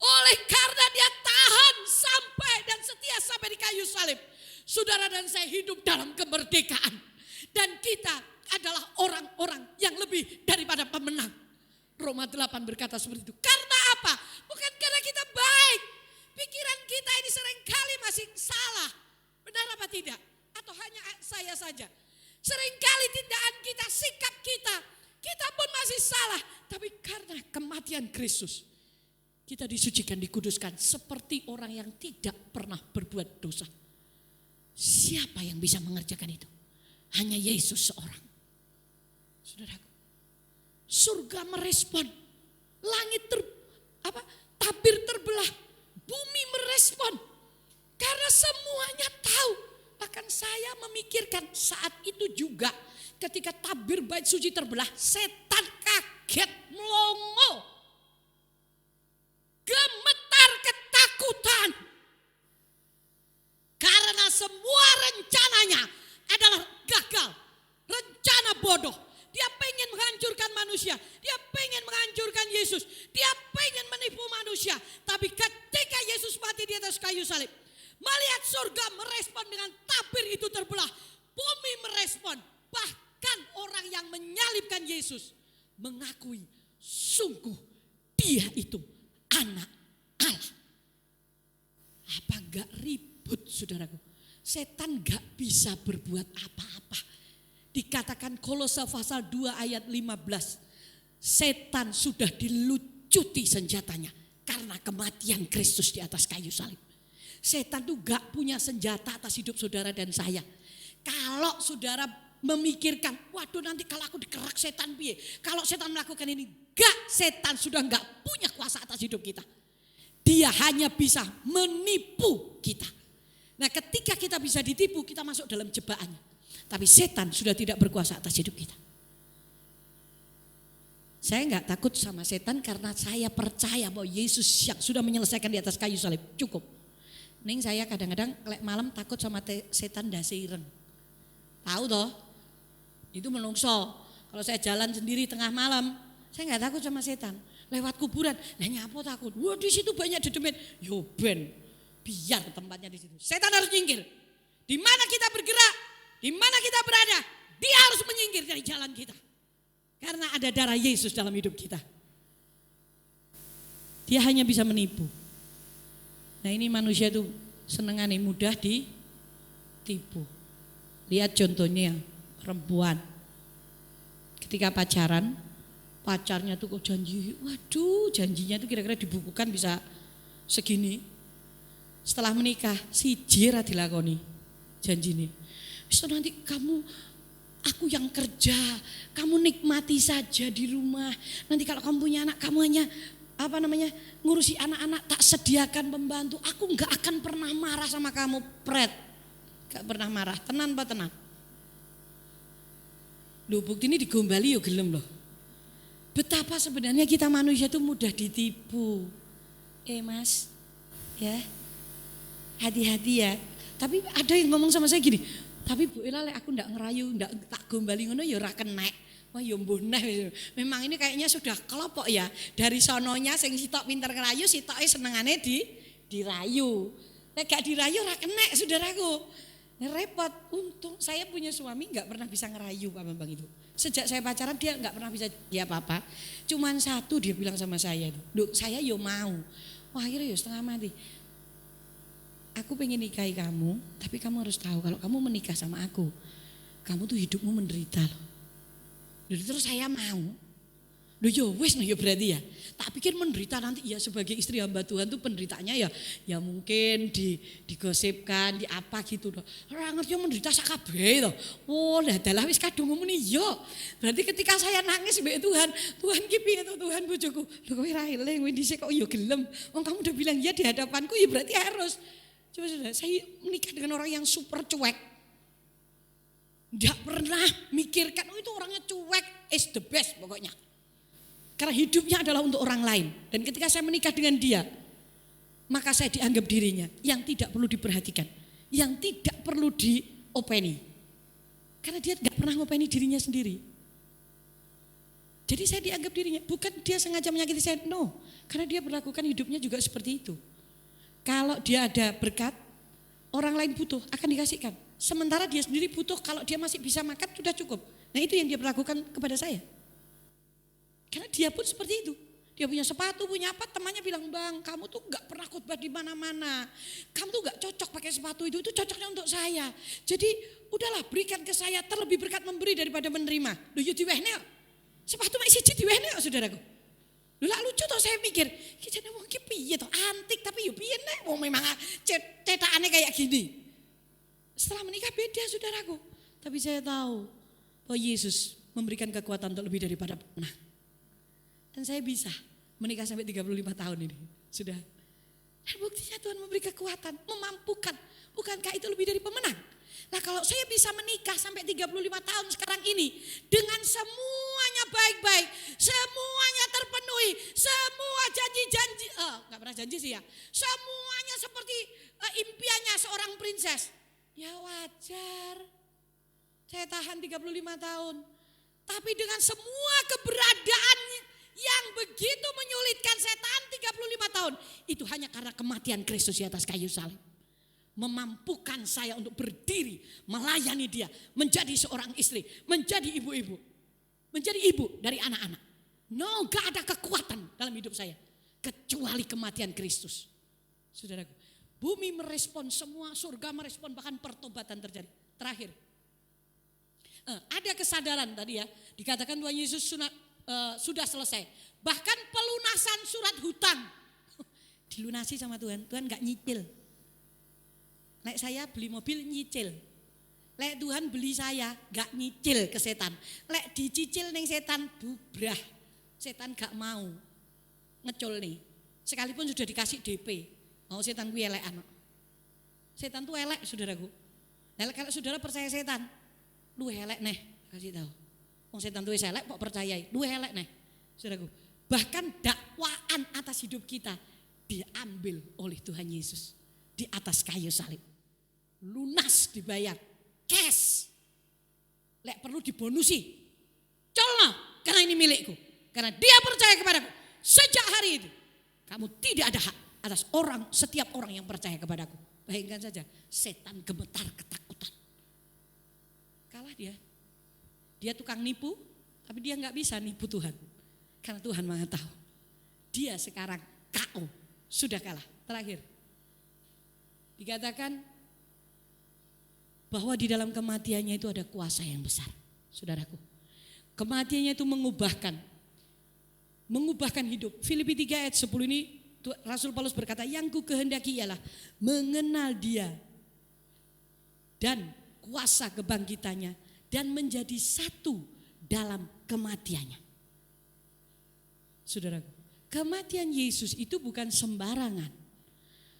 Oleh karena dia tahan sampai dan setia sampai di kayu salib, saudara dan saya hidup dalam kemerdekaan. Dan kita adalah orang-orang yang lebih daripada pemenang. Roma 8 berkata seperti itu. Karena apa? Bukan karena kita baik. Pikiran kita ini seringkali masih salah. Benar apa tidak? Atau hanya saya saja? Seringkali tindakan kita, sikap kita, kita pun masih salah. Tapi karena kematian Kristus, kita disucikan, dikuduskan seperti orang yang tidak pernah berbuat dosa. Siapa yang bisa mengerjakan itu? Hanya Yesus seorang. Saudaraku, surga merespon, langit tabir terbelah, bumi merespon. Karena semuanya tahu, bahkan saya saya memikirkan saat itu juga ketika tabir bait suci terbelah, setan kaget, melongo, gemetar ketakutan. Karena semua rencananya adalah gagal, rencana bodoh. Dia pengen menghancurkan manusia, dia pengen menghancurkan Yesus, dia pengen menipu manusia. Tapi ketika Yesus mati di atas kayu salib, melihat surga merespon dengan tabir itu terbelah, bumi merespon. Bahkan orang yang menyalibkan Yesus mengakui sungguh dia itu anak Allah. Apa enggak ribut, saudaraku? Setan enggak bisa berbuat apa-apa. Dikatakan Kolose pasal 2 ayat 15. Setan sudah dilucuti senjatanya karena kematian Kristus di atas kayu salib. Setan tuh gak punya senjata atas hidup saudara dan saya. Kalau saudara memikirkan, waduh nanti kalau aku dikerak setan piye, kalau setan melakukan ini, gak, setan sudah gak punya kuasa atas hidup kita. Dia hanya bisa menipu kita. Nah ketika kita bisa ditipu, kita masuk dalam jebakannya. Tapi setan sudah tidak berkuasa atas hidup kita. Saya gak takut sama setan karena saya percaya bahwa Yesus yang sudah menyelesaikan di atas kayu salib cukup. Ning saya kadang-kadang malam takut sama setan dase ireng. Tahu toh? Itu menungso. Kalau saya jalan sendiri tengah malam, saya nggak takut sama setan. Lewat kuburan, lah nyapa takut. Wah di situ banyak dedemit. Yo ben, biar tempatnya di situ. Setan harus nyingkir. Di mana kita bergerak, di mana kita berada, dia harus menyingkir dari jalan kita. Karena ada darah Yesus dalam hidup kita. Dia hanya bisa menipu. Nah ini manusia tuh senengannya mudah ditipu. Lihat contohnya perempuan. Ketika pacaran, pacarnya tuh kok janji, waduh janjinya tuh kira-kira dibukukan bisa segini. Setelah menikah, siji ra dilakoni janji ini. Bisa nanti aku yang kerja, kamu nikmati saja di rumah. Nanti kalau kamu punya anak, kamu hanya ngurusi anak-anak, tak sediakan pembantu. Aku enggak akan pernah marah sama kamu, pret. Enggak pernah marah, tenan apa tenan? Loh bukti ini digombali yo gelem loh. Betapa sebenarnya kita manusia itu mudah ditipu. Mas, ya hati-hati ya. Tapi ada yang ngomong sama saya gini, tapi Bu Ella aku enggak ngerayu, enggak tak gombali ngono ya ora kenek. Wah ya mbuh neh. Memang ini kayaknya sudah kelopok ya. Dari sononya sing sitok pinter ngerayu, sitoke senengane dirayu. Nek gak dirayu ora kenek saudaraku. Repot. Untung saya punya suami enggak pernah bisa ngerayu Pak Bambang itu. Sejak saya pacaran dia enggak pernah bisa dia apa-apa. Cuman satu dia bilang sama saya, "Duh, saya yo mau." Wah, akhirnya yo setengah mati. Aku pengen nikahi kamu, tapi kamu harus tahu kalau kamu menikah sama aku, kamu tuh hidupmu menderita loh. Jadi terus saya mau. Loh ya wis no ya berarti ya. Tak pikir menderita nanti ya sebagai istri hamba Tuhan tuh penderitaannya ya mungkin digosipkan, di apa gitu loh. Ora ngerti menderita sakabeh to. Oh, lah dalah wis kadung muni yo. Berarti ketika saya nangis mbek Tuhan, Tuhan ki piye to Tuhan bojoku? Lho kowe ra eling kowe dhisik kok yo gelem. Wong kamu udah bilang ya di hadapanku ya berarti harus. Coba sudah, saya menikah dengan orang yang super cuek. Tidak pernah mikirkan, itu orangnya cuek, is the best pokoknya. Karena hidupnya adalah untuk orang lain. Dan ketika saya menikah dengan dia, maka saya dianggap dirinya yang tidak perlu diperhatikan. Yang tidak perlu diopeni. Karena dia tidak pernah ngopeni dirinya sendiri. Jadi saya dianggap dirinya, bukan dia sengaja menyakiti saya, no. Karena dia berlakukan hidupnya juga seperti itu. Kalau dia ada berkat, orang lain butuh, akan dikasihkan. Sementara dia sendiri butuh, kalau dia masih bisa makan sudah cukup. Nah itu yang dia berlakukan kepada saya. Karena dia pun seperti itu. Dia punya sepatu, punya apa, temannya bilang, "Bang, kamu tuh gak pernah khotbah di mana-mana. Kamu tuh gak cocok pakai sepatu itu cocoknya untuk saya. Jadi udahlah berikan ke saya, terlebih berkat memberi daripada menerima." Loh ya diwehne, sepatu mek siji diwehne saudaraku. Lha lucu toh saya mikir, iki jenenge wong iki piye toh antik tapi yo piye nek wong memang cetakane kayak gini. Setelah menikah beda saudaraku. Tapi saya tahu bahwa Yesus memberikan kekuatan untuk lebih daripada pemenang. Dan saya bisa menikah sampai 35 tahun ini. Sudah. Dan buktinya Tuhan memberi kekuatan, memampukan. Bukankah itu lebih dari pemenang? Nah kalau saya bisa menikah sampai 35 tahun sekarang ini dengan semuanya baik-baik, semuanya terpenuhi, semua janji-janji, nggak pernah janji sih ya, semuanya seperti impiannya seorang princess, ya wajar. Saya tahan 35 tahun. Tapi dengan semua keberadaan yang begitu menyulitkan saya tahan 35 tahun. Itu hanya karena kematian Kristus di atas kayu salib. Memampukan saya untuk berdiri, melayani dia. Menjadi seorang istri, menjadi ibu-ibu. Menjadi ibu dari anak-anak. No, gak ada kekuatan dalam hidup saya. Kecuali kematian Kristus. Saudaraku, bumi merespon semua, surga merespon, bahkan pertobatan terjadi. Terakhir. Ada kesadaran tadi ya, dikatakan Tuhan Yesus sudah selesai. Bahkan pelunasan surat hutang dilunasi sama Tuhan. Tuhan gak nyicil. Lek saya beli mobil nyicil. Lek Tuhan beli saya gak nyicil ke setan. Lek dicicil neng setan bubrah. Setan gak mau ngecul nih. Sekalipun sudah dikasih DP. Mau setan gue elek anak. Setan tuh elek saudaraku. Elek kalau saudara percaya setan, lu elek neh, kasih tahu. Wong setan tuh elek kok percayai, lu elek neh. Saudaraku, bahkan dakwaan atas hidup kita diambil oleh Tuhan Yesus di atas kayu salib. Lunas dibayar, cash. Lek perlu dibonusi. Colno, karena ini milikku. Karena dia percaya kepadaku. Sejak hari itu kamu tidak ada hak atas setiap orang yang percaya kepadaku. Bayangkan saja, setan gemetar ketakutan. Kalah dia. Dia tukang nipu, tapi dia nggak bisa nipu Tuhan. Karena Tuhan Maha tahu. Dia sekarang KO, sudah kalah. Terakhir. Dikatakan bahwa di dalam kematiannya itu ada kuasa yang besar. Saudaraku. Kematiannya itu mengubahkan hidup. Filipi 3 ayat 10 ini Rasul Paulus berkata, yang ku kehendaki ialah mengenal dia dan kuasa kebangkitannya dan menjadi satu dalam kematiannya. Saudaraku, kematian Yesus itu bukan sembarangan.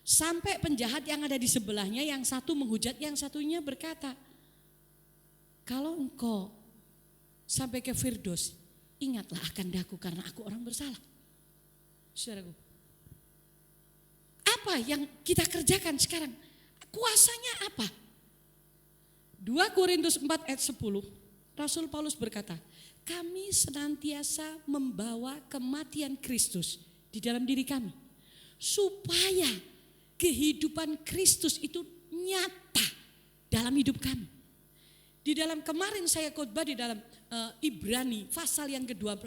Sampai penjahat yang ada di sebelahnya, yang satu menghujat, yang satunya berkata, kalau engkau sampai ke Firdaus, ingatlah akan daku karena aku orang bersalah. Saudaraku, apa yang kita kerjakan sekarang? Kuasanya apa? 2 Korintus 4 ayat 10, Rasul Paulus berkata, kami senantiasa membawa kematian Kristus di dalam diri kami. Supaya kehidupan Kristus itu nyata dalam hidup kami. Di dalam kemarin saya khotbah di dalam Ibrani pasal yang ke-12,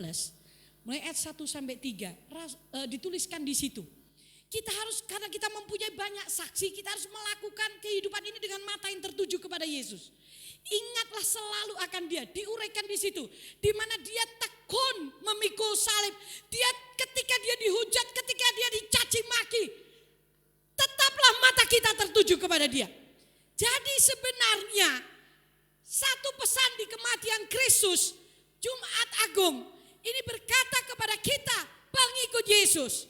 mulai ayat 1 sampai 3, dituliskan di situ. Kita harus, karena kita mempunyai banyak saksi, kita harus melakukan kehidupan ini dengan mata yang tertuju kepada Yesus. Ingatlah selalu akan dia, diuraikan di situ. Di mana dia tekun memikul salib. Dia ketika dia dihujat, ketika dia dicaci maki. Tetaplah mata kita tertuju kepada dia. Jadi sebenarnya satu pesan di kematian Kristus, Jumat Agung, ini berkata kepada kita pengikut Yesus.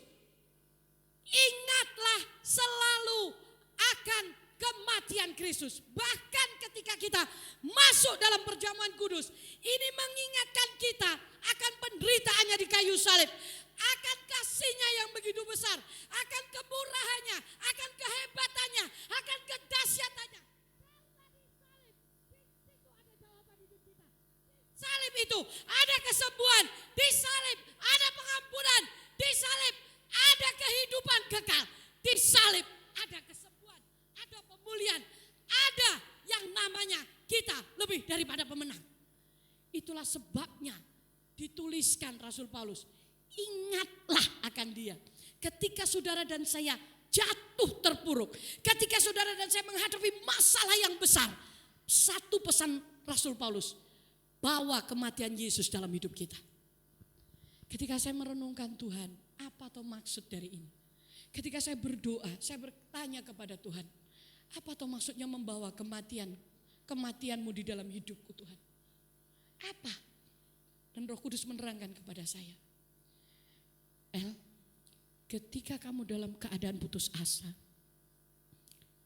Ingatlah selalu akan kematian Kristus. Bahkan ketika kita masuk dalam perjamuan kudus, ini mengingatkan kita akan penderitaannya di kayu salib, akan kasihnya yang begitu besar, akan kemurahannya, akan kehebatannya, akan kedahsyatannya. Salib itu ada kesembuhan, di salib ada pengampunan, di salib ada kehidupan kekal, di salib ada kesembuhan, ada pemulihan, ada yang namanya kita lebih daripada pemenang. Itulah sebabnya dituliskan Rasul Paulus, ingatlah akan dia. Ketika saudara dan saya jatuh terpuruk, ketika saudara dan saya menghadapi masalah yang besar, satu pesan Rasul Paulus, bawa kematian Yesus dalam hidup kita. Ketika saya merenungkan Tuhan, apa toh maksud dari ini? Ketika saya berdoa, saya bertanya kepada Tuhan, apa toh maksudnya membawa kematianmu di dalam hidupku Tuhan? Apa? Dan Roh Kudus menerangkan kepada saya, ketika kamu dalam keadaan putus asa,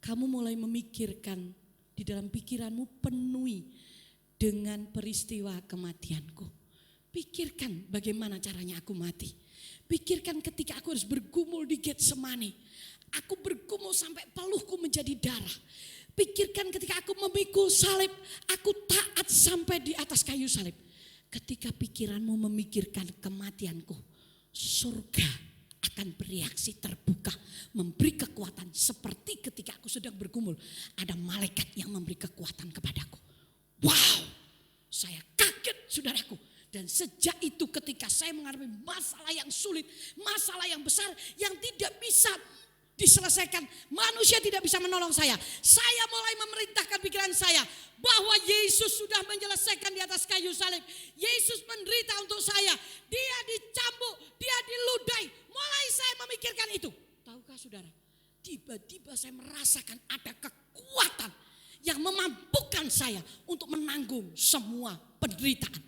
kamu mulai memikirkan di dalam pikiranmu penuhi dengan peristiwa kematianku. Pikirkan bagaimana caranya aku mati. Pikirkan ketika aku harus bergumul di Getsemani. Aku bergumul sampai peluhku menjadi darah. Pikirkan ketika aku memikul salib, aku taat sampai di atas kayu salib. Ketika pikiranmu memikirkan kematianku, surga akan bereaksi terbuka, memberi kekuatan seperti ketika aku sedang bergumul. Ada malaikat yang memberi kekuatan kepadaku. Wow, saya kaget saudaraku. Dan sejak itu ketika saya menghadapi masalah yang sulit, masalah yang besar yang tidak bisa diselesaikan, manusia tidak bisa menolong saya. Saya mulai memerintahkan pikiran saya bahwa Yesus sudah menyelesaikan di atas kayu salib. Yesus menderita untuk saya. Dia dicambuk, dia diludahi. Mulai saya memikirkan itu. Tahukah saudara? Tiba-tiba saya merasakan ada kekuatan yang memampukan saya untuk menanggung semua penderitaan.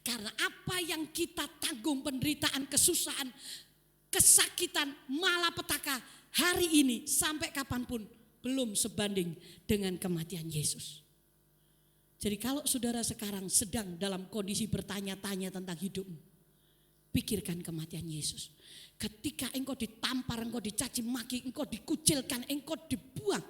Karena apa yang kita tanggung, penderitaan, kesusahan, kesakitan, malapetaka hari ini sampai kapanpun belum sebanding dengan kematian Yesus. Jadi kalau saudara sekarang sedang dalam kondisi bertanya-tanya tentang hidupmu, pikirkan kematian Yesus. Ketika engkau ditampar, engkau dicaci maki, engkau dikucilkan, engkau dibuang,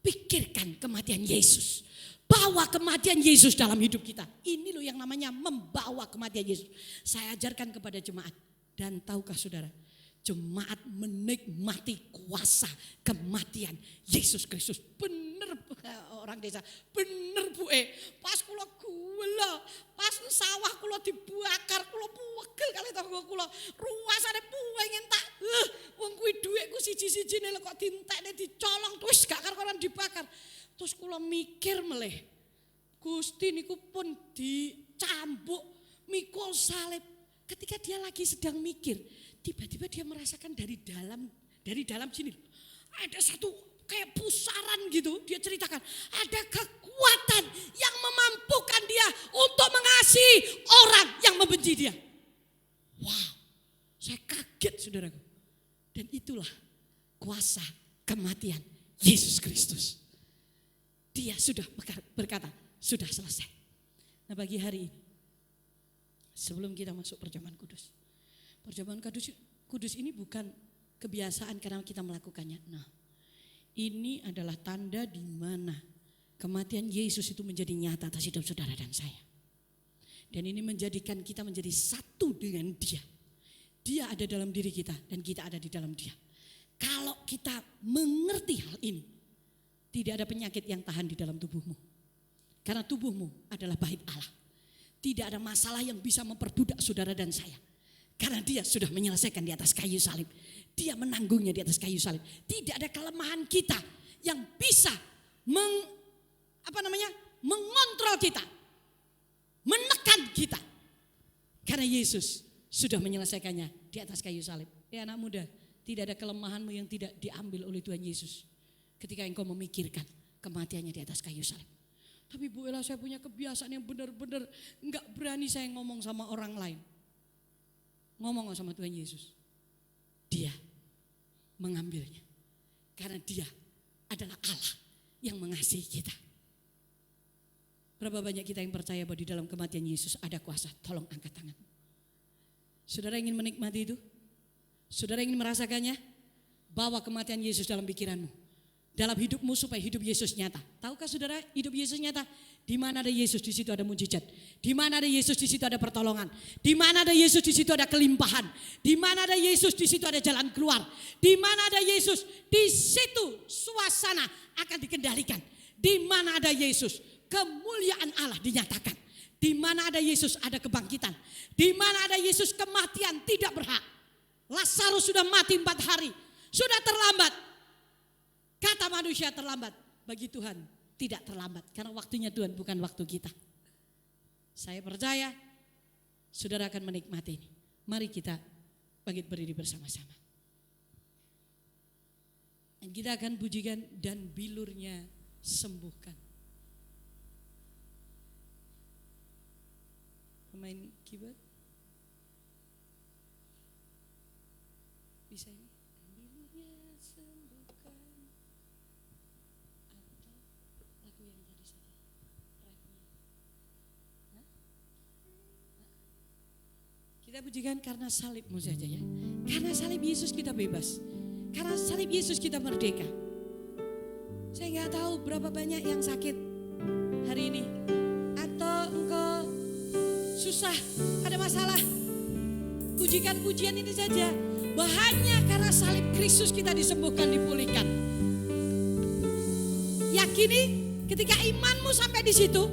pikirkan kematian Yesus. Bawa kematian Yesus dalam hidup kita. Ini loh yang namanya membawa kematian Yesus. Saya ajarkan kepada jemaat. Dan tahukah saudara, jemaat menikmati kuasa kematian Yesus Kristus. Bener orang desa, bener Bu pas kula gula, pas sawah kula dibakar, kula puwegel kali tangga kula. Ruasane pengen tak wong kuwi dhuwitku siji-sijine lho kok dientekne dicolong wis gak karuan dibakar. Terus kula mikir meleh, Gusti niku pun dicambuk mikul salib. Ketika dia lagi sedang mikir, tiba-tiba dia merasakan dari dalam sini ada satu kayak pusaran gitu. Dia ceritakan ada kekuatan yang memampukan dia untuk mengasihi orang yang membenci dia. Wow, saya kaget saudaraku. Dan itulah kuasa kematian Yesus Kristus. Dia sudah berkata, sudah selesai. Nah bagi hari ini, sebelum kita masuk perjamuan kudus. Perjamuan kudus ini bukan kebiasaan karena kita melakukannya. Nah, ini adalah tanda di mana kematian Yesus itu menjadi nyata atas hidup saudara dan saya. Dan ini menjadikan kita menjadi satu dengan Dia. Dia ada dalam diri kita dan kita ada di dalam Dia. Kalau kita mengerti hal ini, tidak ada penyakit yang tahan di dalam tubuhmu. Karena tubuhmu adalah bait Allah. Tidak ada masalah yang bisa memperbudak saudara dan saya. Karena Dia sudah menyelesaikan di atas kayu salib. Dia menanggungnya di atas kayu salib. Tidak ada kelemahan kita yang bisa mengontrol kita. Menekan kita. Karena Yesus sudah menyelesaikannya di atas kayu salib. Ya anak muda, tidak ada kelemahanmu yang tidak diambil oleh Tuhan Yesus. Ketika engkau memikirkan kematiannya di atas kayu salib. Tapi Bu Ella, saya punya kebiasaan yang benar-benar enggak berani saya ngomong sama orang lain. Ngomong sama Tuhan Yesus. Dia mengambilnya. Karena Dia adalah Allah yang mengasihi kita. Berapa banyak kita yang percaya bahwa di dalam kematian Yesus ada kuasa? Tolong angkat tangan. Saudara ingin menikmati itu? Saudara ingin merasakannya? Bawa kematian Yesus dalam pikiranmu. Dalam hidupmu supaya hidup Yesus nyata. Tahukah saudara hidup Yesus nyata? Di mana ada Yesus di situ ada mujizat. Di mana ada Yesus di situ ada pertolongan. Di mana ada Yesus di situ ada kelimpahan. Di mana ada Yesus di situ ada jalan keluar. Di mana ada Yesus di situ suasana akan dikendalikan. Di mana ada Yesus kemuliaan Allah dinyatakan. Di mana ada Yesus ada kebangkitan. Di mana ada Yesus kematian tidak berhak. Lazarus sudah mati 4 hari. Sudah terlambat. Kata manusia terlambat, bagi Tuhan tidak terlambat. Karena waktunya Tuhan bukan waktu kita. Saya percaya saudara akan menikmati ini. Mari kita bangkit berdiri bersama-sama. Dan kita akan pujikan dan bilurnya sembuhkan. Pemain keyboard bisa ini. Bilurnya sembuhkan. lagu yang tadi saja. Kita pujikan karena salibmu saja ya. Karena salib Yesus kita bebas. Karena salib Yesus kita merdeka. Saya nggak tahu berapa banyak yang sakit hari ini. Atau engkau susah, ada masalah. Pujikan pujian ini saja. Hanya karena salib Kristus kita disembuhkan, dipulihkan. Yakini ketika imanmu sampai di situ,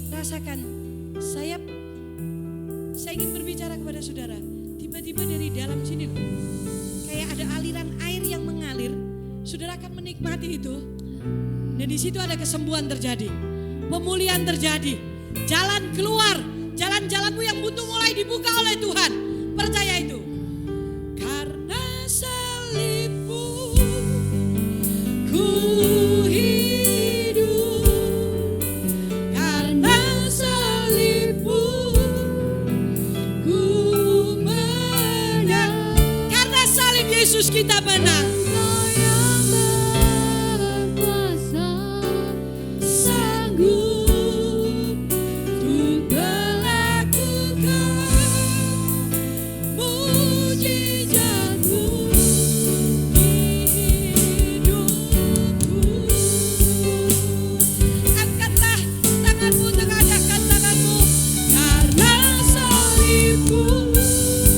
rasakan. Saya ingin berbicara kepada saudara. Tiba-tiba dari dalam sini loh, kayak ada aliran air yang mengalir. Saudara akan menikmati itu. Dan di situ ada kesembuhan terjadi, pemulihan terjadi, jalan keluar, jalan-jalanmu yang butuh mulai dibuka oleh Tuhan. Percaya itu. Karena salibmu ku hidup, karena salibmu ku menang, karena salib Yesus kita menang.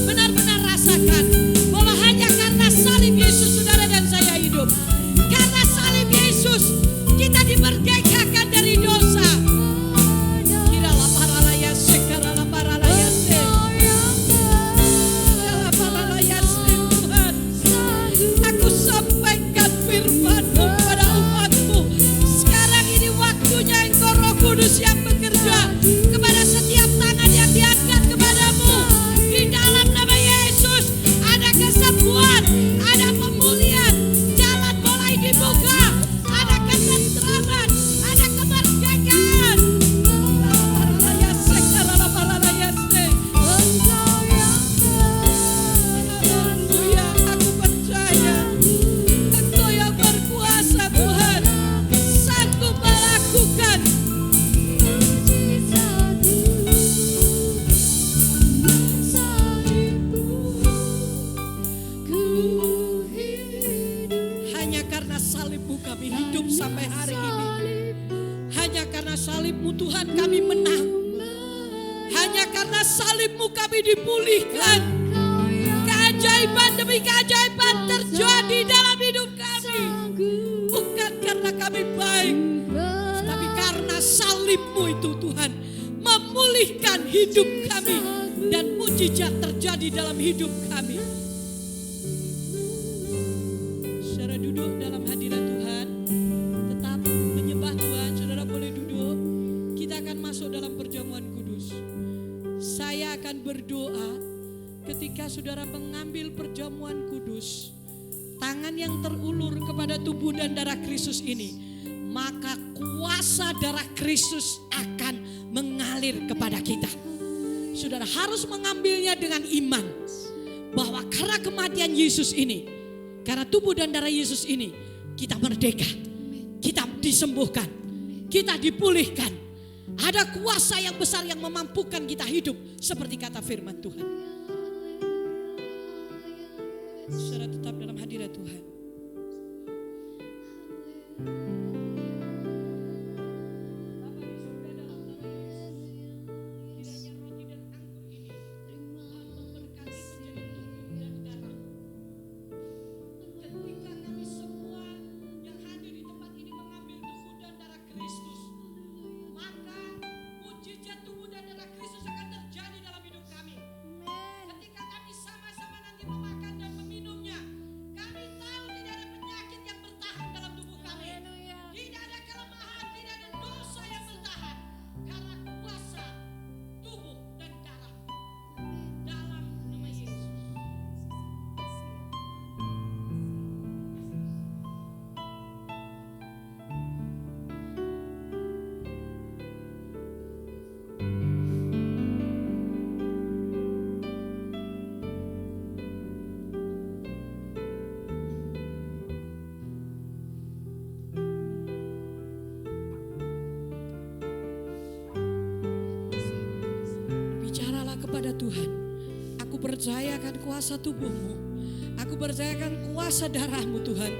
Benar-benar rasakan bahwa hanya karena salib Yesus saudara dan saya hidup. Karena salib Yesus kita dimerdekakan dari dosa. Kiralah paralaya sekarang paralaya se. Kiralah paralaya se Tuhan. Aku sampaikan firman-Mu pada umat-Mu. Sekarang ini waktunya Engkau Roh Kudus yang bekerja kepada setiap tangan yang diangkat kepadamu. Di dalam nama Yesus ada kesembuhan, ada pemulihan, jalan mulai dibuka, ada ketentraman, ada kemerdekaan. Haleluya, aku percaya Engkau yang berkuasa Tuhan, sanggup melakukan. Hanya karena salib-Mu kami hidup sampai hari ini. Hanya karena salib-Mu Tuhan kami menang. Hanya karena salib-Mu kami dipulihkan. Keajaiban demi keajaiban terjadi dalam hidup kami. Bukan karena kami baik, tapi karena salib-Mu itu Tuhan memulihkan hidup kami. Dan mujizat terjadi dalam hidup kami. Saudara duduk dalam hadirat Tuhan, tetap menyembah Tuhan. Saudara boleh duduk. Kita akan masuk dalam perjamuan kudus. Saya akan berdoa ketika saudara mengambil perjamuan kudus. Tangan yang terulur kepada tubuh dan darah Kristus ini, maka kuasa darah Kristus akan mengalir kepada kita. Saudara harus mengambilnya dengan iman bahwa karena kematian Yesus ini, karena tubuh dan darah Yesus ini, kita merdeka, kita disembuhkan, kita dipulihkan. Ada kuasa yang besar yang memampukan kita hidup seperti kata firman Tuhan. Saudara tetap dalam hadirat Tuhan. Ketika kami sama-sama nanti memakan dan meminumnya, kami tahu kepada Tuhan, aku percayakan kuasa tubuhmu, aku percayakan kuasa darahmu Tuhan,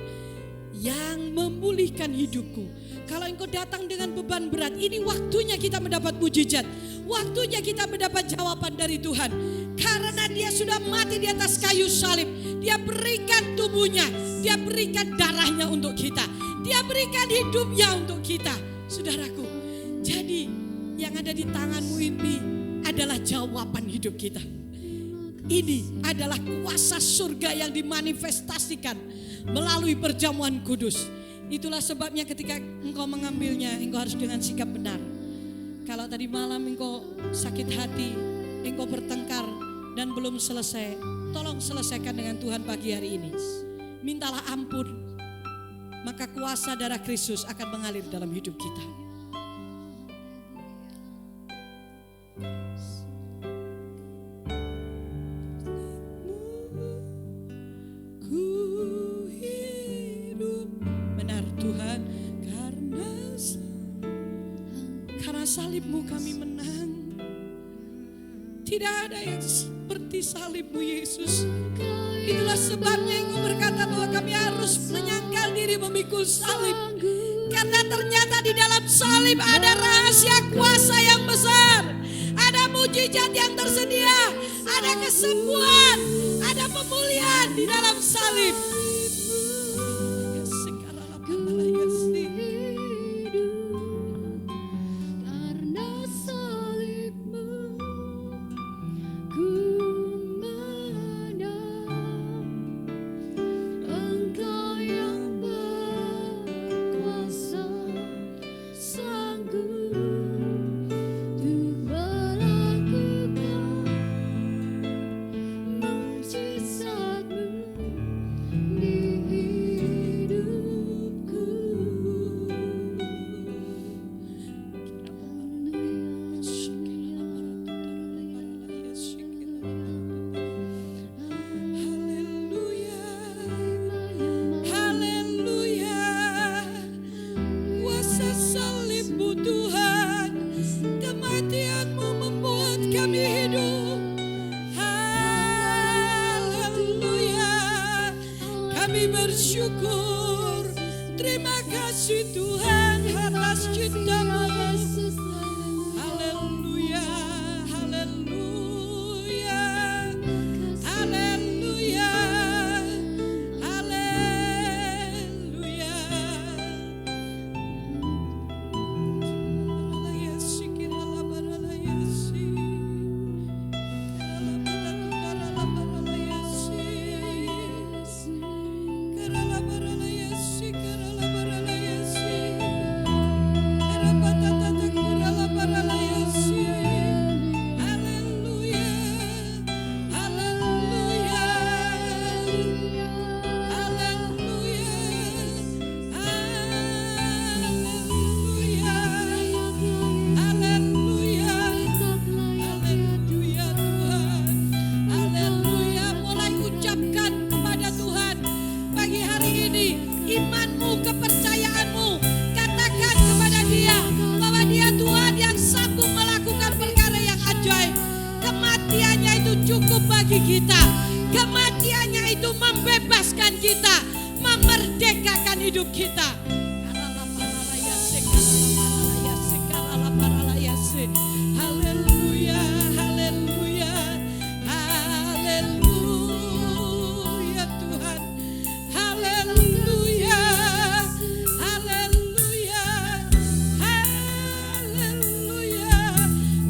yang memulihkan hidupku. Kalau engkau datang dengan beban berat, ini waktunya kita mendapat mujizat, waktunya kita mendapat jawaban dari Tuhan. Karena dia sudah mati di atas kayu salib, dia berikan tubuhnya, dia berikan darahnya untuk kita, dia berikan hidupnya untuk kita. Saudaraku, jadi yang ada di tanganmu ini adalah jawaban hidup kita. Ini adalah kuasa surga yang dimanifestasikan melalui perjamuan kudus. Itulah sebabnya ketika engkau mengambilnya, engkau harus dengan sikap benar. Kalau tadi malam engkau sakit hati, engkau bertengkar dan belum selesai, tolong selesaikan dengan Tuhan pagi hari ini. Mintalah ampun, maka kuasa darah Kristus akan mengalir dalam hidup kita. Salibmu kami menang. Tidak ada yang seperti salibmu Yesus. Itulah sebabnya engkau berkata bahwa kami harus menyangkal diri memikul salib. Karena ternyata di dalam salib ada rahasia kuasa yang besar. Ada mujizat yang tersedia. Ada kesembuhan. Ada pemulihan di dalam salib. Bersyukur, terima kasih Tuhan atas cinta-Mu. Haleluya, haleluya, haleluya, haleluya. Cukup bagi kita. Kematiannya itu membebaskan kita, memerdekakan hidup kita. Haleluya, haleluya, haleluya Tuhan. Haleluya, haleluya, haleluya.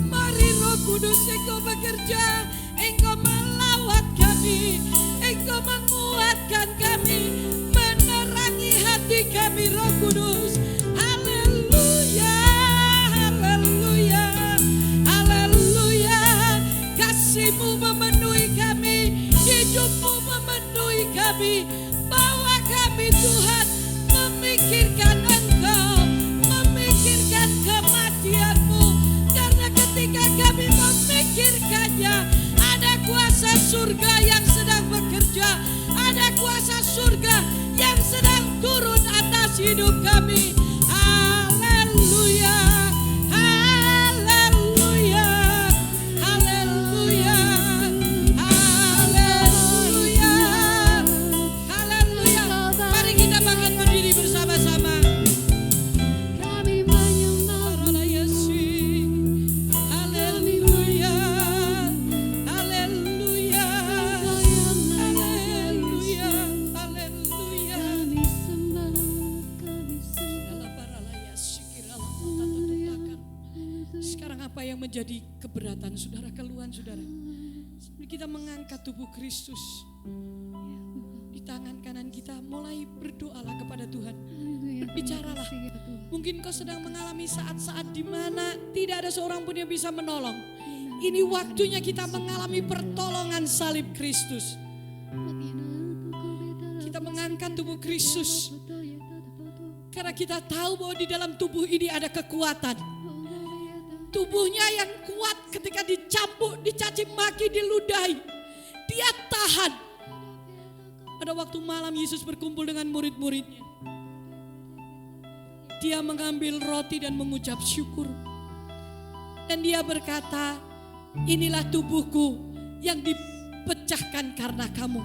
Mari Roh Kudus Engkau bekerja. Engkau melawat kami, Engkau menguatkan kami, menerangi hati kami Roh Kudus. Haleluya, haleluya, haleluya. Kasih-Mu memenuhi kami, hidup-Mu memenuhi kami. Bawa kami Tuhan memikirkan Engkau, memikirkan kematian-Mu. Karena ketika kami memikirkannya, ada kuasa surga yang sedang bekerja. Ada kuasa surga yang sedang turun atas hidup kami. Haleluya, haleluya, haleluya. jadi keberatan saudara, keluhan saudara. Kita mengangkat tubuh Kristus di tangan kanan kita, mulai berdoalah kepada Tuhan. Bicaralah. Mungkin kau sedang mengalami saat-saat di mana tidak ada seorang pun yang bisa menolong. Ini waktunya kita mengalami pertolongan salib Kristus. Kita mengangkat tubuh Kristus karena kita tahu bahwa di dalam tubuh ini ada kekuatan. Tubuhnya yang kuat ketika dicambuk, dicaci maki, diludahi, dia tahan. Pada waktu malam Yesus berkumpul dengan murid-muridnya, dia mengambil roti dan mengucap syukur. Dan dia berkata, inilah tubuhku yang dipecahkan karena kamu.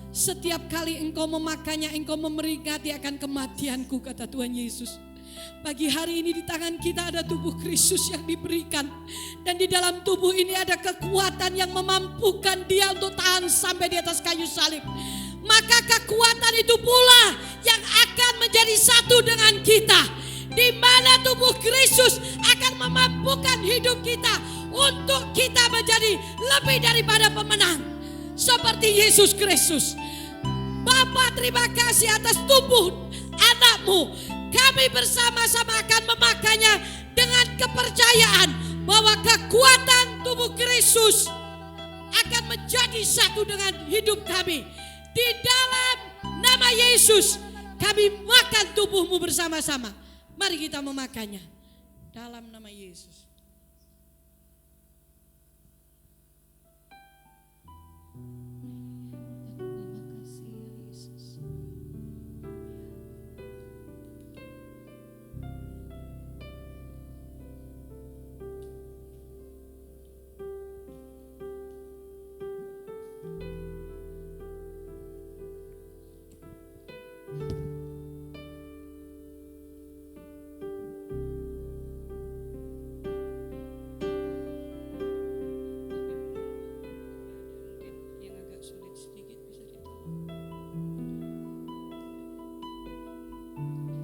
Setiap kali engkau memakannya, engkau memperingati akan kematianku, kata Tuhan Yesus. Pagi hari ini di tangan kita ada tubuh Kristus yang diberikan. Dan di dalam tubuh ini ada kekuatan yang memampukan dia untuk tahan sampai di atas kayu salib. Maka kekuatan itu pula yang akan menjadi satu dengan kita. Di mana tubuh Kristus akan memampukan hidup kita untuk kita menjadi lebih daripada pemenang. Seperti Yesus Kristus. Bapa, terima kasih atas tubuh anakmu. Kami bersama-sama akan memakannya dengan kepercayaan bahwa kekuatan tubuh Kristus akan menjadi satu dengan hidup kami. Di dalam nama Yesus kami makan tubuhmu bersama-sama. Mari kita memakannya dalam nama Yesus.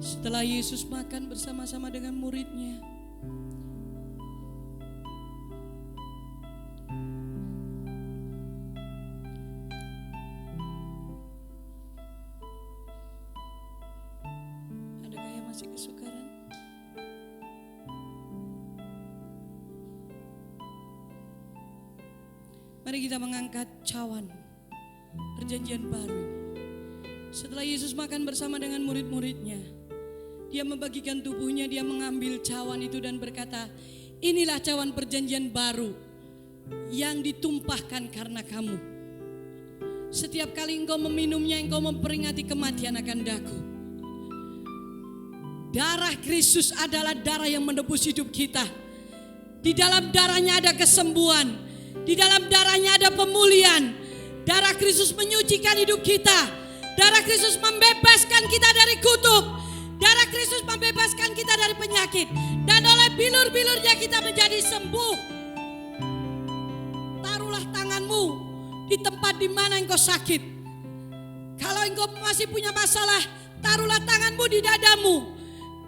Setelah Yesus makan bersama-sama dengan muridnya, adakah yang masih kesukaran? Mari kita mengangkat cawan perjanjian baru. Setelah Yesus makan bersama dengan murid-muridnya, dia membagikan tubuhnya, dia mengambil cawan itu dan berkata, inilah cawan perjanjian baru yang ditumpahkan karena kamu. Setiap kali engkau meminumnya, engkau memperingati kematian akan daku. Darah Kristus adalah darah yang menebus hidup kita. Di dalam darahnya ada kesembuhan. Di dalam darahnya ada pemulihan. Darah Kristus menyucikan hidup kita. Darah Kristus membebaskan kita dari kutuk. Darah Kristus membebaskan kita dari penyakit. Dan oleh bilur-bilurnya kita menjadi sembuh. Taruhlah tanganmu di tempat di mana engkau sakit. Kalau engkau masih punya masalah, taruhlah tanganmu di dadamu.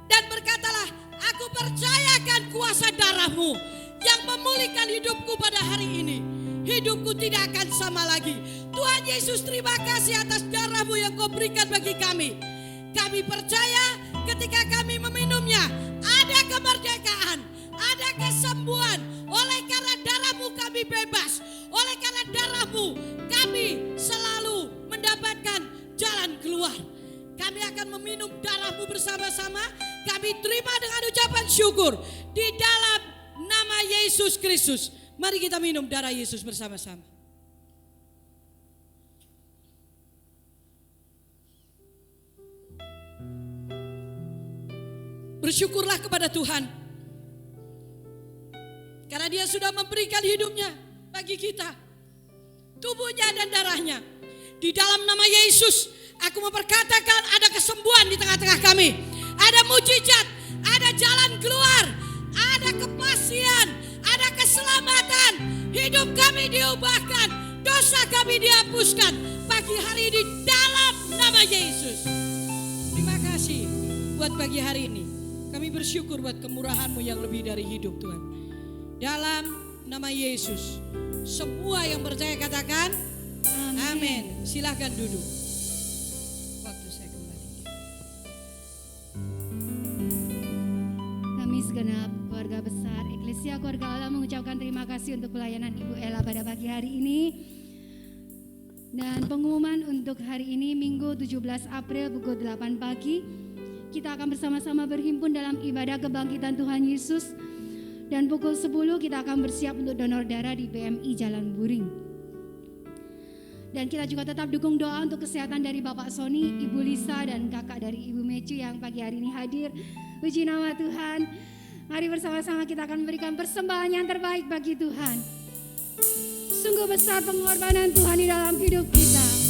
Dan berkatalah, aku percayakan kuasa darahmu yang memulihkan hidupku pada hari ini. Hidupku tidak akan sama lagi. Tuhan Yesus, terima kasih atas darahmu yang kau berikan bagi kami. Kami percaya ketika kami meminumnya, ada kemerdekaan, ada kesembuhan. Oleh karena darahmu kami bebas. Oleh karena darahmu kami selalu mendapatkan jalan keluar. Kami akan meminum darahmu bersama-sama. Kami terima dengan ucapan syukur di dalam nama Yesus Kristus. Mari kita minum darah Yesus bersama-sama. Bersyukurlah kepada Tuhan. Karena dia sudah memberikan hidupnya bagi kita. Tubuhnya dan darahnya. Di dalam nama Yesus, aku memperkatakan ada kesembuhan di tengah-tengah kami. Ada mujizat, ada jalan keluar, ada kepastian, ada keselamatan. Hidup kami diubahkan, dosa kami dihapuskan pagi hari ini dalam nama Yesus. Terima kasih buat pagi hari ini. Kami bersyukur buat kemurahan-Mu yang lebih dari hidup Tuhan. dalam nama Yesus. Semua yang percaya katakan amin. Silahkan duduk. Waktu saya kembali. Kami segenap keluarga besar Eklesia Keluarga Allah mengucapkan terima kasih untuk pelayanan Ibu Ella pada pagi hari ini. Dan pengumuman untuk hari ini Minggu 17 April pukul 8 pagi kita akan bersama-sama berhimpun dalam ibadah kebangkitan Tuhan Yesus. Dan pukul 10 kita akan bersiap untuk donor darah di PMI Jalan Buring. Dan kita juga tetap dukung doa untuk kesehatan dari Bapak Sony, Ibu Lisa, dan kakak dari Ibu Mecu yang pagi hari ini hadir. Puji nama Tuhan. Mari bersama-sama kita akan memberikan persembahan yang terbaik bagi Tuhan. Sungguh besar pengorbanan Tuhan di dalam hidup kita.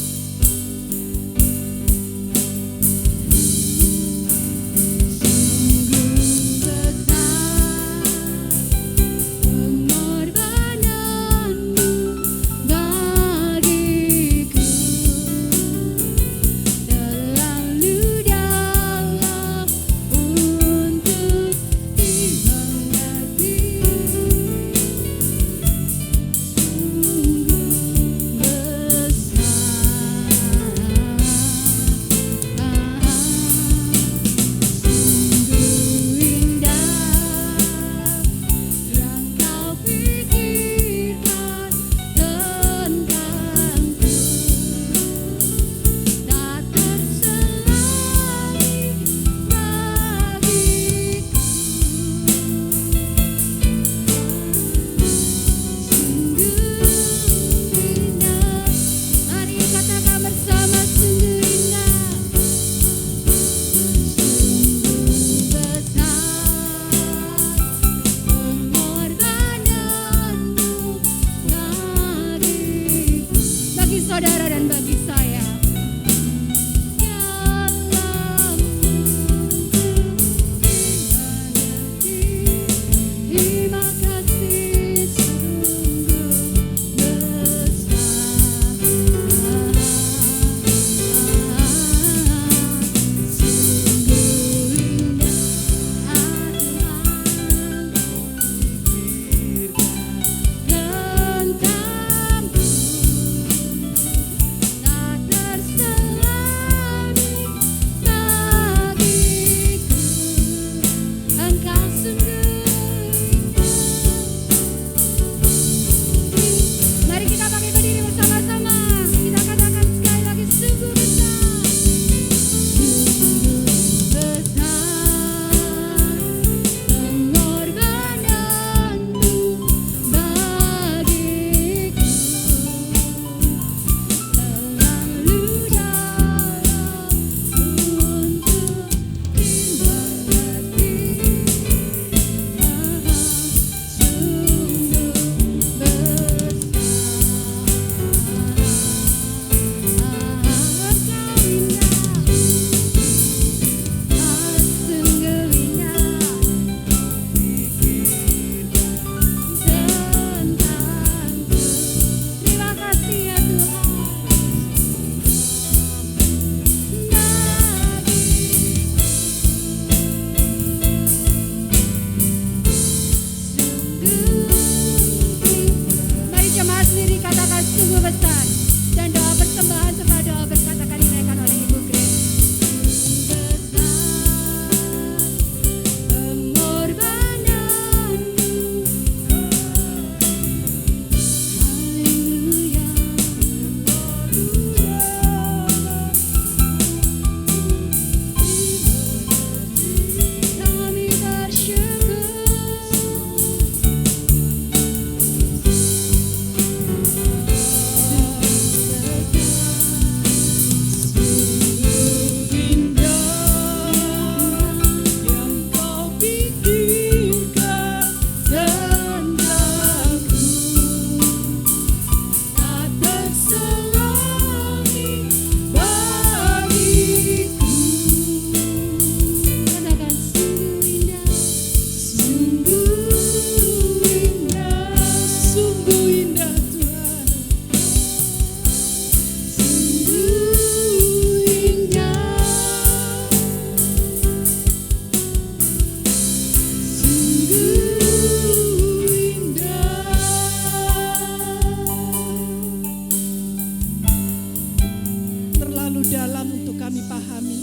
kami pahami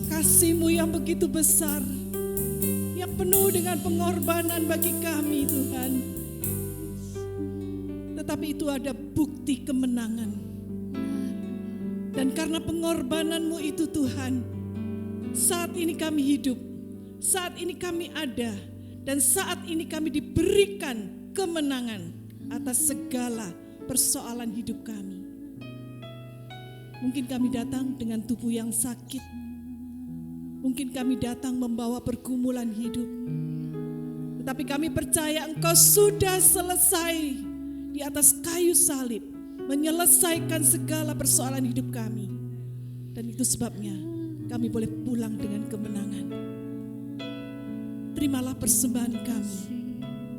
kasih-Mu yang begitu besar, yang penuh dengan pengorbanan bagi kami Tuhan. Tetapi itu ada bukti kemenangan. Dan karena pengorbanan-Mu itu Tuhan, saat ini kami hidup, saat ini kami ada, dan saat ini kami diberikan kemenangan atas segala persoalan hidup kami. Mungkin kami datang dengan tubuh yang sakit, mungkin kami datang membawa pergumulan hidup, tetapi kami percaya Engkau sudah selesai di atas kayu salib, menyelesaikan segala persoalan hidup kami. Dan itu sebabnya kami boleh pulang dengan kemenangan. Terimalah persembahan kami,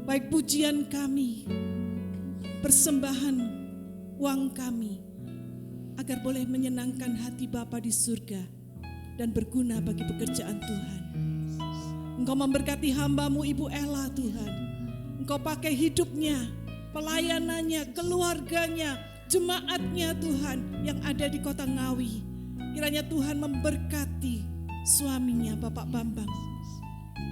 baik pujian kami, persembahan uang kami, agar boleh menyenangkan hati Bapa di surga dan berguna bagi pekerjaan Tuhan. Engkau memberkati hamba-Mu Ibu Ella Tuhan. Engkau pakai hidupnya, pelayanannya, keluarganya, jemaatnya Tuhan yang ada di kota Ngawi. Kiranya Tuhan memberkati suaminya Bapak Bambang.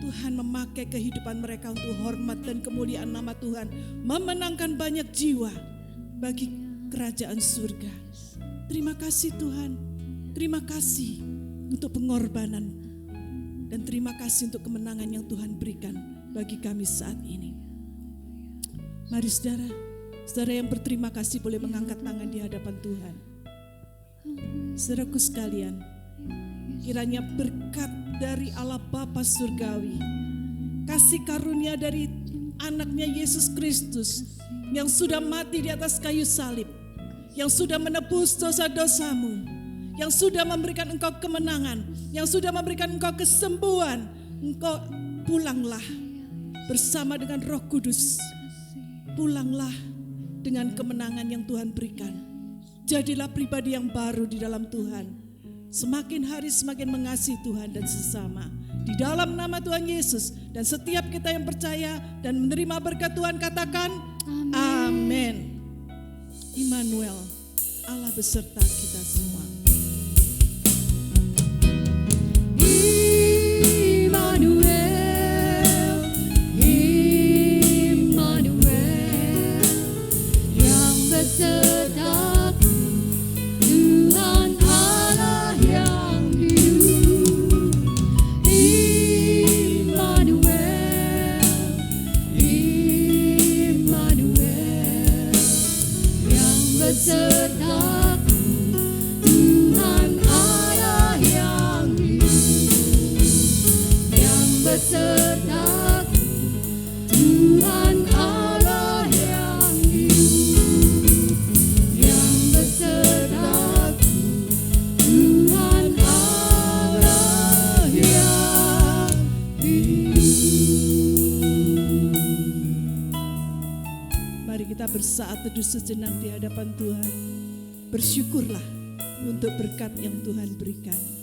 Tuhan memakai kehidupan mereka untuk hormat dan kemuliaan nama Tuhan, memenangkan banyak jiwa bagi kerajaan surga. Terima kasih Tuhan, terima kasih untuk pengorbanan, dan terima kasih untuk kemenangan yang Tuhan berikan bagi kami saat ini. Mari saudara yang berterima kasih boleh mengangkat tangan di hadapan Tuhan. Saudaraku sekalian, kiranya berkat dari Allah Bapa Surgawi, kasih karunia dari anaknya Yesus Kristus yang sudah mati di atas kayu salib, yang sudah menebus dosa-dosamu, yang sudah memberikan engkau kemenangan, yang sudah memberikan engkau kesembuhan. Engkau pulanglah bersama dengan Roh Kudus, pulanglah dengan kemenangan yang Tuhan berikan. Jadilah pribadi yang baru di dalam Tuhan, semakin hari semakin mengasihi Tuhan dan sesama. Di dalam nama Tuhan Yesus, dan setiap kita yang percaya dan menerima berkat Tuhan katakan amin. Immanuel, Allah beserta kita semua. Immanuel, Immanuel, yang besertaku, Tuhan Allah yang hidup. Immanuel, Immanuel, yang besertaku, Tuhan Allah yang hidup. Yang besertaku, Tuhan Allah yang hidup. Yang besertaku, Tuhan Allah yang hidup. Mari kita bersaat teduh sejenak di hadapan Tuhan. Bersyukurlah untuk berkat yang Tuhan berikan.